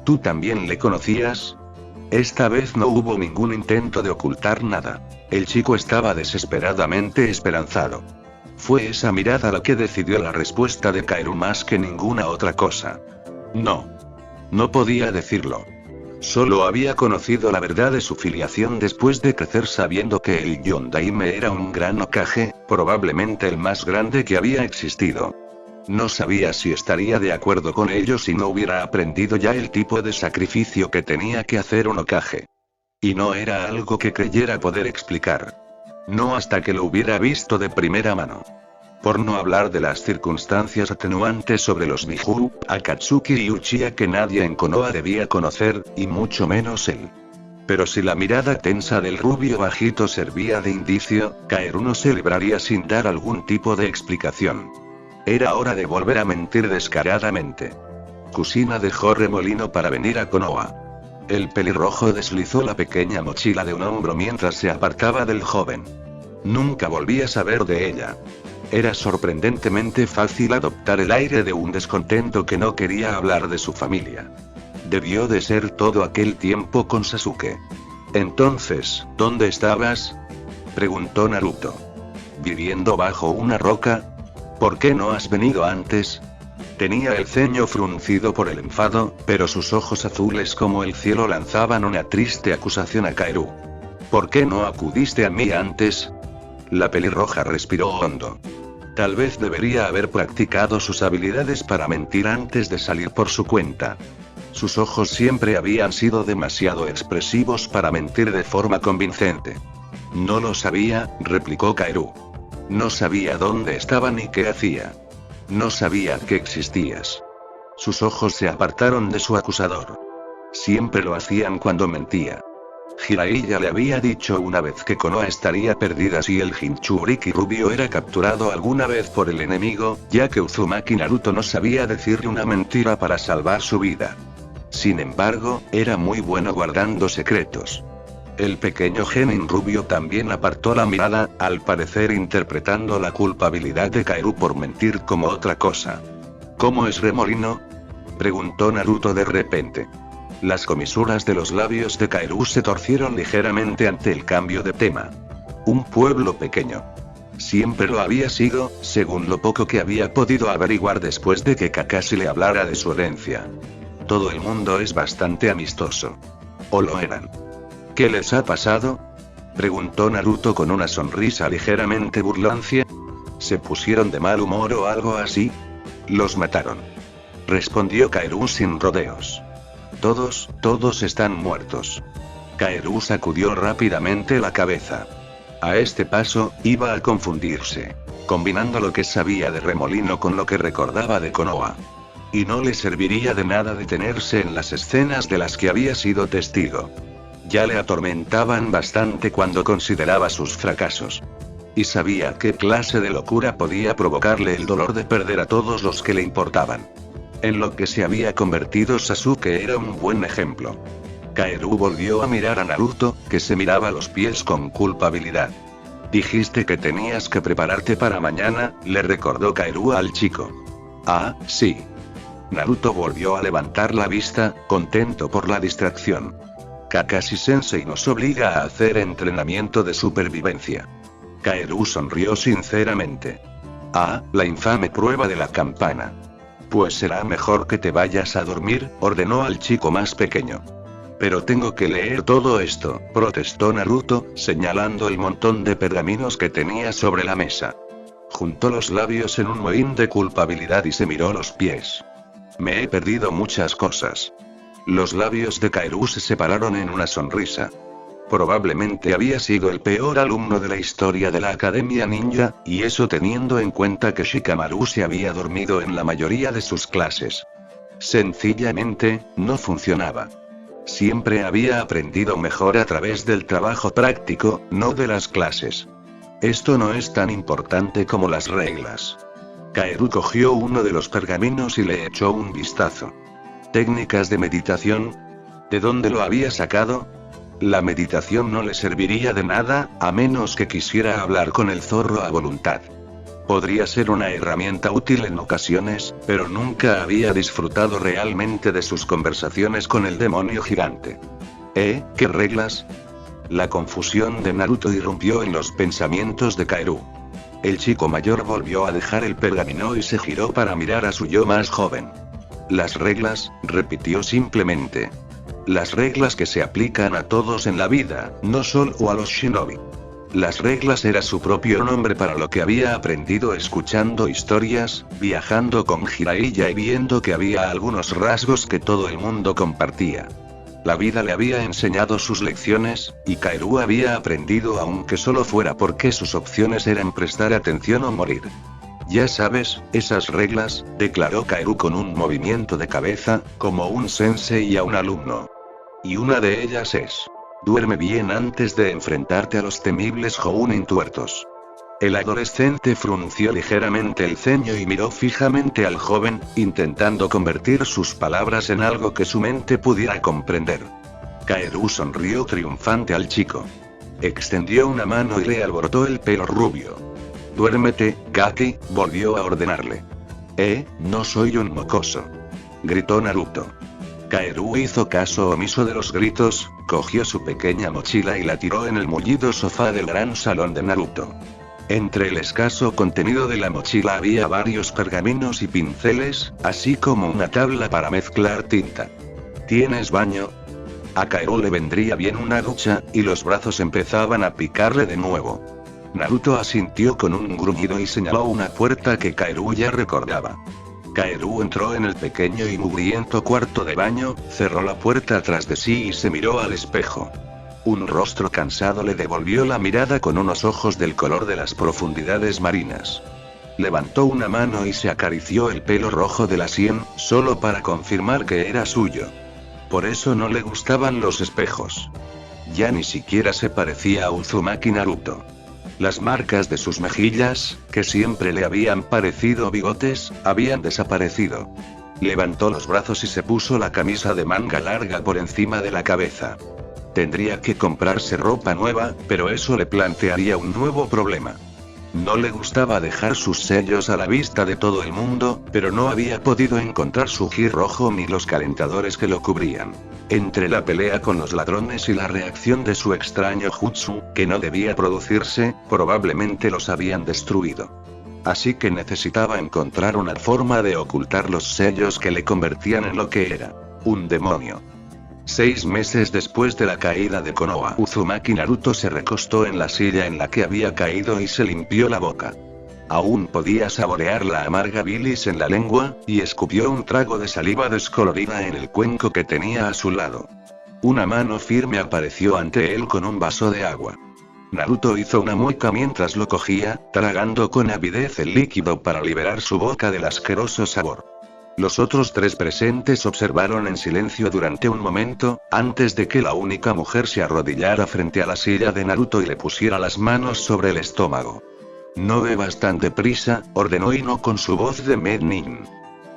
¿Tú también le conocías?». Esta vez no hubo ningún intento de ocultar nada. El chico estaba desesperadamente esperanzado. Fue esa mirada la que decidió la respuesta de Kaoru más que ninguna otra cosa. No. No podía decirlo. Solo había conocido la verdad de su filiación después de crecer sabiendo que el Yondaime era un gran Hokage, probablemente el más grande que había existido. No sabía si estaría de acuerdo con ello si no hubiera aprendido ya el tipo de sacrificio que tenía que hacer un Hokage. Y no era algo que creyera poder explicar. No hasta que lo hubiera visto de primera mano. Por no hablar de las circunstancias atenuantes sobre los Biju, Akatsuki y Uchiha que nadie en Konoha debía conocer, y mucho menos él. Pero si la mirada tensa del rubio bajito servía de indicio, Kaoru no se libraría sin dar algún tipo de explicación. Era hora de volver a mentir descaradamente. Kushina dejó remolino para venir a Konoha. El pelirrojo deslizó la pequeña mochila de un hombro mientras se apartaba del joven. Nunca volví a saber de ella. Era sorprendentemente fácil adoptar el aire de un descontento que no quería hablar de su familia. Debió de ser todo aquel tiempo con Sasuke. Entonces, ¿dónde estabas?, preguntó Naruto. ¿Viviendo bajo una roca? ¿Por qué no has venido antes? Tenía el ceño fruncido por el enfado, pero sus ojos azules como el cielo lanzaban una triste acusación a Kaoru. ¿Por qué no acudiste a mí antes? La pelirroja respiró hondo. Tal vez debería haber practicado sus habilidades para mentir antes de salir por su cuenta. Sus ojos siempre habían sido demasiado expresivos para mentir de forma convincente. No lo sabía, replicó Kaoru. No sabía dónde estaba ni qué hacía. No sabía que existías. Sus ojos se apartaron de su acusador. Siempre lo hacían cuando mentía. Jiraiya le había dicho una vez que Konoha estaría perdida si el Jinchuriki rubio era capturado alguna vez por el enemigo, ya que Uzumaki Naruto no sabía decirle una mentira para salvar su vida. Sin embargo, era muy bueno guardando secretos. El pequeño genin rubio también apartó la mirada, al parecer interpretando la culpabilidad de Kaoru por mentir como otra cosa. ¿Cómo es Remolino?, preguntó Naruto de repente. Las comisuras de los labios de Kaoru se torcieron ligeramente ante el cambio de tema. Un pueblo pequeño. Siempre lo había sido, según lo poco que había podido averiguar después de que Kakashi le hablara de su herencia. Todo el mundo es bastante amistoso. ¿O lo eran? ¿Qué les ha pasado?, preguntó Naruto con una sonrisa ligeramente burlancia. ¿Se pusieron de mal humor o algo así? Los mataron, respondió Kaoru sin rodeos. Todos están muertos. Kaoru sacudió rápidamente la cabeza. A este paso, iba a confundirse, combinando lo que sabía de Remolino con lo que recordaba de Konoha. Y no le serviría de nada detenerse en las escenas de las que había sido testigo. Ya le atormentaban bastante cuando consideraba sus fracasos. Y sabía qué clase de locura podía provocarle el dolor de perder a todos los que le importaban. En lo que se había convertido Sasuke era un buen ejemplo. Kaoru volvió a mirar a Naruto, que se miraba los pies con culpabilidad. Dijiste que tenías que prepararte para mañana, le recordó Kaoru al chico. Ah, sí. Naruto volvió a levantar la vista, contento por la distracción. Kakashi Sensei nos obliga a hacer entrenamiento de supervivencia. Kaoru sonrió sinceramente. Ah, la infame prueba de la campana. Pues será mejor que te vayas a dormir, ordenó al chico más pequeño. Pero tengo que leer todo esto, protestó Naruto, señalando el montón de pergaminos que tenía sobre la mesa. Juntó los labios en un mohín de culpabilidad y se miró los pies. Me he perdido muchas cosas. Los labios de Kaoru se separaron en una sonrisa. Probablemente había sido el peor alumno de la historia de la Academia Ninja, y eso teniendo en cuenta que Shikamaru se había dormido en la mayoría de sus clases. Sencillamente, no funcionaba. Siempre había aprendido mejor a través del trabajo práctico, no de las clases. Esto no es tan importante como las reglas. Kaoru cogió uno de los pergaminos y le echó un vistazo. ¿Técnicas de meditación? ¿De dónde lo había sacado? La meditación no le serviría de nada, a menos que quisiera hablar con el zorro a voluntad. Podría ser una herramienta útil en ocasiones, pero nunca había disfrutado realmente de sus conversaciones con el demonio gigante. ¿Qué reglas? La confusión de Naruto irrumpió en los pensamientos de Kaoru. El chico mayor volvió a dejar el pergamino y se giró para mirar a su yo más joven. Las reglas, repitió simplemente. Las reglas que se aplican a todos en la vida, no solo a los shinobi. Las reglas era su propio nombre para lo que había aprendido escuchando historias, viajando con Jiraiya y viendo que había algunos rasgos que todo el mundo compartía. La vida le había enseñado sus lecciones, y Kaoru había aprendido aunque solo fuera porque sus opciones eran prestar atención o morir. Ya sabes, esas reglas, declaró Kaoru con un movimiento de cabeza, como un sensei a un alumno. Y una de ellas es: duerme bien antes de enfrentarte a los temibles Jounin tuertos. El adolescente frunció ligeramente el ceño y miró fijamente al joven, intentando convertir sus palabras en algo que su mente pudiera comprender. Kaoru sonrió triunfante al chico. Extendió una mano y le alborotó el pelo rubio. Duérmete, Gaki, volvió a ordenarle. No soy un mocoso, gritó Naruto. Kaoru hizo caso omiso de los gritos, cogió su pequeña mochila y la tiró en el mullido sofá del gran salón de Naruto. Entre el escaso contenido de la mochila había varios pergaminos y pinceles, así como una tabla para mezclar tinta. ¿Tienes baño? A Kaoru le vendría bien una ducha, y los brazos empezaban a picarle de nuevo. Naruto asintió con un gruñido y señaló una puerta que Kaoru ya recordaba. Kaoru entró en el pequeño y mugriento cuarto de baño, cerró la puerta tras de sí y se miró al espejo. Un rostro cansado le devolvió la mirada con unos ojos del color de las profundidades marinas. Levantó una mano y se acarició el pelo rojo de la sien, solo para confirmar que era suyo. Por eso no le gustaban los espejos. Ya ni siquiera se parecía a Uzumaki Naruto. Las marcas de sus mejillas, que siempre le habían parecido bigotes, habían desaparecido. Levantó los brazos y se puso la camisa de manga larga por encima de la cabeza. Tendría que comprarse ropa nueva, pero eso le plantearía un nuevo problema. No le gustaba dejar sus sellos a la vista de todo el mundo, pero no había podido encontrar su gi rojo ni los calentadores que lo cubrían. Entre la pelea con los ladrones y la reacción de su extraño jutsu, que no debía producirse, probablemente los habían destruido. Así que necesitaba encontrar una forma de ocultar los sellos que le convertían en lo que era: un demonio. 6 meses después de la caída de Konoha, Uzumaki Naruto se recostó en la silla en la que había caído y se limpió la boca. Aún podía saborear la amarga bilis en la lengua, y escupió un trago de saliva descolorida en el cuenco que tenía a su lado. Una mano firme apareció ante él con un vaso de agua. Naruto hizo una mueca mientras lo cogía, tragando con avidez el líquido para liberar su boca del asqueroso sabor. Los otros 3 presentes observaron en silencio durante un momento, antes de que la única mujer se arrodillara frente a la silla de Naruto y le pusiera las manos sobre el estómago. No bebas tan deprisa, ordenó Ino con su voz de Mednin.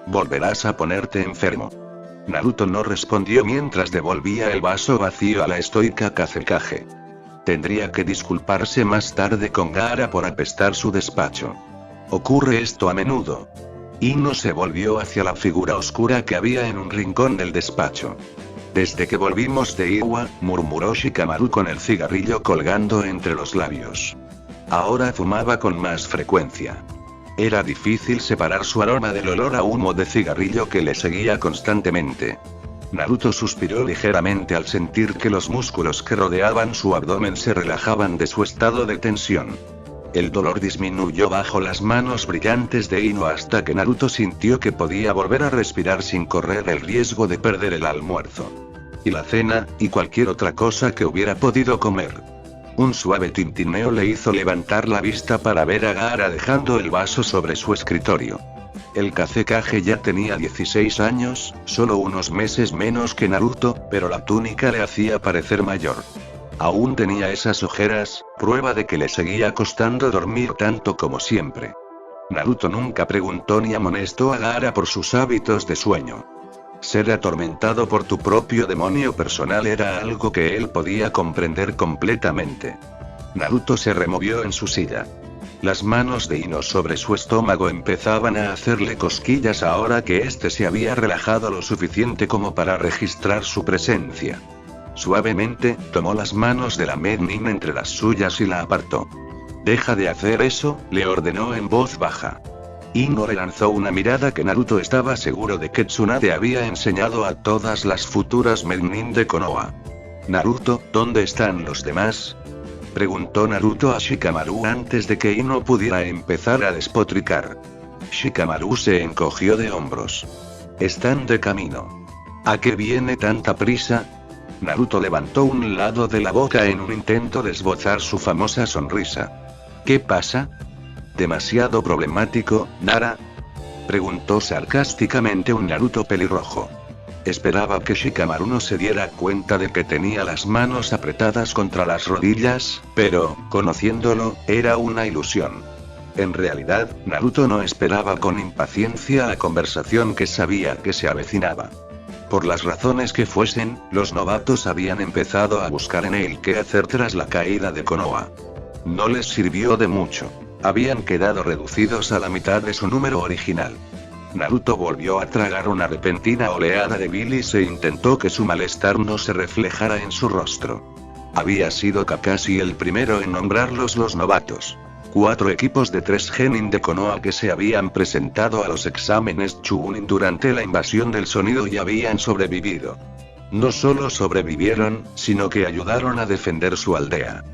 Volverás a ponerte enfermo. Naruto no respondió mientras devolvía el vaso vacío a la estoica Kazekage. Tendría que disculparse más tarde con Gaara por apestar su despacho. Ocurre esto a menudo. Ino se volvió hacia la figura oscura que había en un rincón del despacho. Desde que volvimos de Iwa, murmuró Shikamaru con el cigarrillo colgando entre los labios. Ahora fumaba con más frecuencia. Era difícil separar su aroma del olor a humo de cigarrillo que le seguía constantemente. Naruto suspiró ligeramente al sentir que los músculos que rodeaban su abdomen se relajaban de su estado de tensión. El dolor disminuyó bajo las manos brillantes de Ino hasta que Naruto sintió que podía volver a respirar sin correr el riesgo de perder el almuerzo. Y la cena, y cualquier otra cosa que hubiera podido comer. Un suave tintineo le hizo levantar la vista para ver a Gaara dejando el vaso sobre su escritorio. El Kazekage ya tenía 16 años, solo unos meses menos que Naruto, pero la túnica le hacía parecer mayor. Aún tenía esas ojeras, prueba de que le seguía costando dormir tanto como siempre. Naruto nunca preguntó ni amonestó a Gaara por sus hábitos de sueño. Ser atormentado por tu propio demonio personal era algo que él podía comprender completamente. Naruto se removió en su silla. Las manos de Ino sobre su estómago empezaban a hacerle cosquillas ahora que éste se había relajado lo suficiente como para registrar su presencia. Suavemente, tomó las manos de la Mednin entre las suyas y la apartó. «Deja de hacer eso», le ordenó en voz baja. Ino le lanzó una mirada que Naruto estaba seguro de que Tsunade había enseñado a todas las futuras Mednin de Konoha. «Naruto, ¿dónde están los demás?», preguntó Naruto a Shikamaru antes de que Ino pudiera empezar a despotricar. Shikamaru se encogió de hombros. «Están de camino». «¿A qué viene tanta prisa?». Naruto levantó un lado de la boca en un intento de esbozar su famosa sonrisa. «¿Qué pasa?». «¿Demasiado problemático, Nara?», preguntó sarcásticamente un Naruto pelirrojo. Esperaba que Shikamaru no se diera cuenta de que tenía las manos apretadas contra las rodillas, pero, conociéndolo, era una ilusión. En realidad, Naruto no esperaba con impaciencia la conversación que sabía que se avecinaba. Por las razones que fuesen, los novatos habían empezado a buscar en él qué hacer tras la caída de Konoha. No les sirvió de mucho. Habían quedado reducidos a la mitad de su número original. Naruto volvió a tragar una repentina oleada de bilis e intentó que su malestar no se reflejara en su rostro. Había sido Kakashi el primero en nombrarlos los novatos. 4 equipos de 3 genin de Konoha que se habían presentado a los exámenes Chunin durante la invasión del sonido y habían sobrevivido. No solo sobrevivieron, sino que ayudaron a defender su aldea.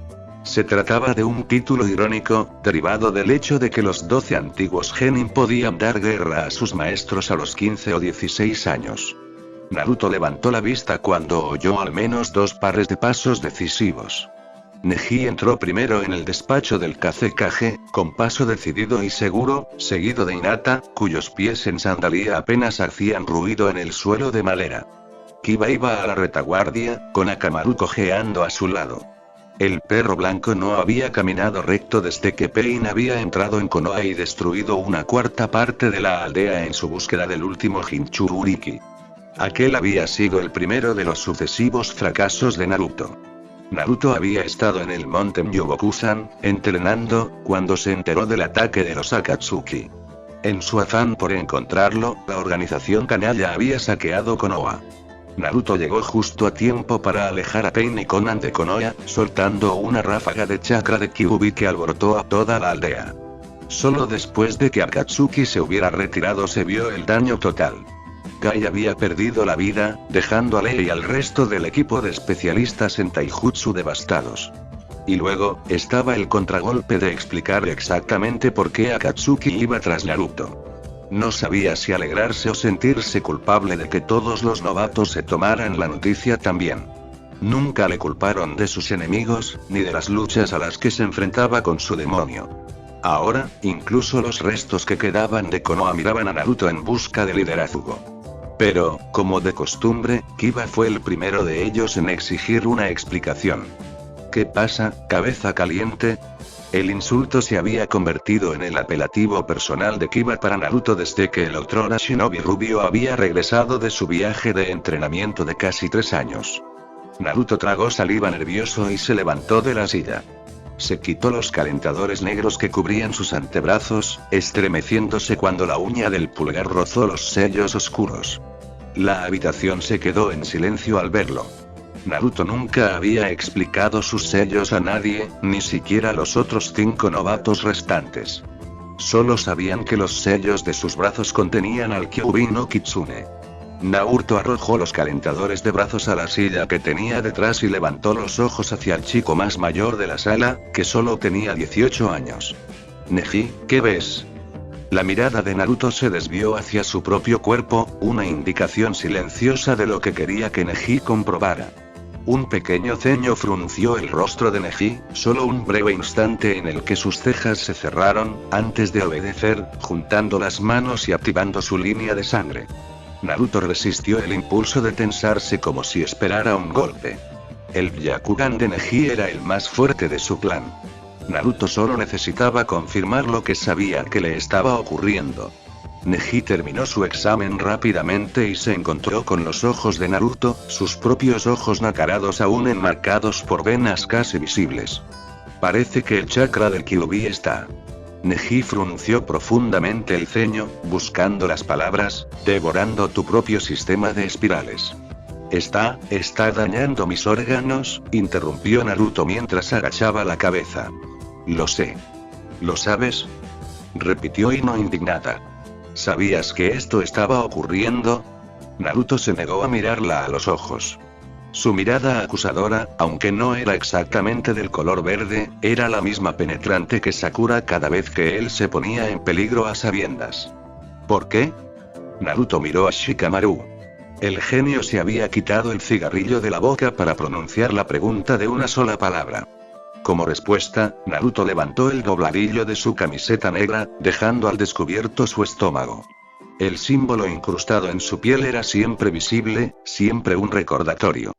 Se trataba de un título irónico, derivado del hecho de que los 12 antiguos genin podían dar guerra a sus maestros a los 15 o 16 años. Naruto levantó la vista cuando oyó al menos 2 pares de pasos decisivos. Neji entró primero en el despacho del Kazekage, con paso decidido y seguro, seguido de Hinata, cuyos pies en sandalía apenas hacían ruido en el suelo de madera. Kiba iba a la retaguardia, con Akamaru cojeando a su lado. El perro blanco no había caminado recto desde que Pain había entrado en Konoha y destruido una cuarta parte de la aldea en su búsqueda del último Jinchuriki. Aquel había sido el primero de los sucesivos fracasos de Naruto. Naruto había estado en el monte Myobokusan, entrenando, cuando se enteró del ataque de los Akatsuki. En su afán por encontrarlo, la organización canalla había saqueado Konoha. Naruto llegó justo a tiempo para alejar a Pain y Konan de Konoha, soltando una ráfaga de chakra de Kyuubi que alborotó a toda la aldea. Solo después de que Akatsuki se hubiera retirado se vio el daño total. Gai había perdido la vida, dejando a Lee y al resto del equipo de especialistas en taijutsu devastados. Y luego, estaba el contragolpe de explicar exactamente por qué Akatsuki iba tras Naruto. No sabía si alegrarse o sentirse culpable de que todos los novatos se tomaran la noticia también. Nunca le culparon de sus enemigos, ni de las luchas a las que se enfrentaba con su demonio. Ahora, incluso los restos que quedaban de Konoha miraban a Naruto en busca de liderazgo. Pero, como de costumbre, Kiba fue el primero de ellos en exigir una explicación. ¿Qué pasa, cabeza caliente? El insulto se había convertido en el apelativo personal de Kiba para Naruto desde que el otrora shinobi rubio había regresado de su viaje de entrenamiento de casi 3 años. Naruto tragó saliva nervioso y se levantó de la silla. Se quitó los calentadores negros que cubrían sus antebrazos, estremeciéndose cuando la uña del pulgar rozó los sellos oscuros. La habitación se quedó en silencio al verlo. Naruto nunca había explicado sus sellos a nadie, ni siquiera a los otros 5 novatos restantes. Solo sabían que los sellos de sus brazos contenían al Kyuubi no Kitsune. Naruto arrojó los calentadores de brazos a la silla que tenía detrás y levantó los ojos hacia el chico más mayor de la sala, que solo tenía 18 años. Neji, ¿qué ves? La mirada de Naruto se desvió hacia su propio cuerpo, una indicación silenciosa de lo que quería que Neji comprobara. Un pequeño ceño frunció el rostro de Neji, solo un breve instante en el que sus cejas se cerraron, antes de obedecer, juntando las manos y activando su línea de sangre. Naruto resistió el impulso de tensarse como si esperara un golpe. El Byakugan de Neji era el más fuerte de su clan. Naruto solo necesitaba confirmar lo que sabía que le estaba ocurriendo. Neji terminó su examen rápidamente y se encontró con los ojos de Naruto, sus propios ojos nacarados aún enmarcados por venas casi visibles. Parece que el chakra del Kyuubi está. Neji frunció profundamente el ceño, buscando las palabras, devorando tu propio sistema de espirales. Está dañando mis órganos, interrumpió Naruto mientras agachaba la cabeza. Lo sé. ¿Lo sabes? Repitió Ino indignada. ¿Sabías que esto estaba ocurriendo? Naruto se negó a mirarla a los ojos. Su mirada acusadora, aunque no era exactamente del color verde, era la misma penetrante que Sakura cada vez que él se ponía en peligro a sabiendas. ¿Por qué? Naruto miró a Shikamaru. El genio se había quitado el cigarrillo de la boca para pronunciar la pregunta de una sola palabra. Como respuesta, Naruto levantó el dobladillo de su camiseta negra, dejando al descubierto su estómago. El símbolo incrustado en su piel era siempre visible, siempre un recordatorio.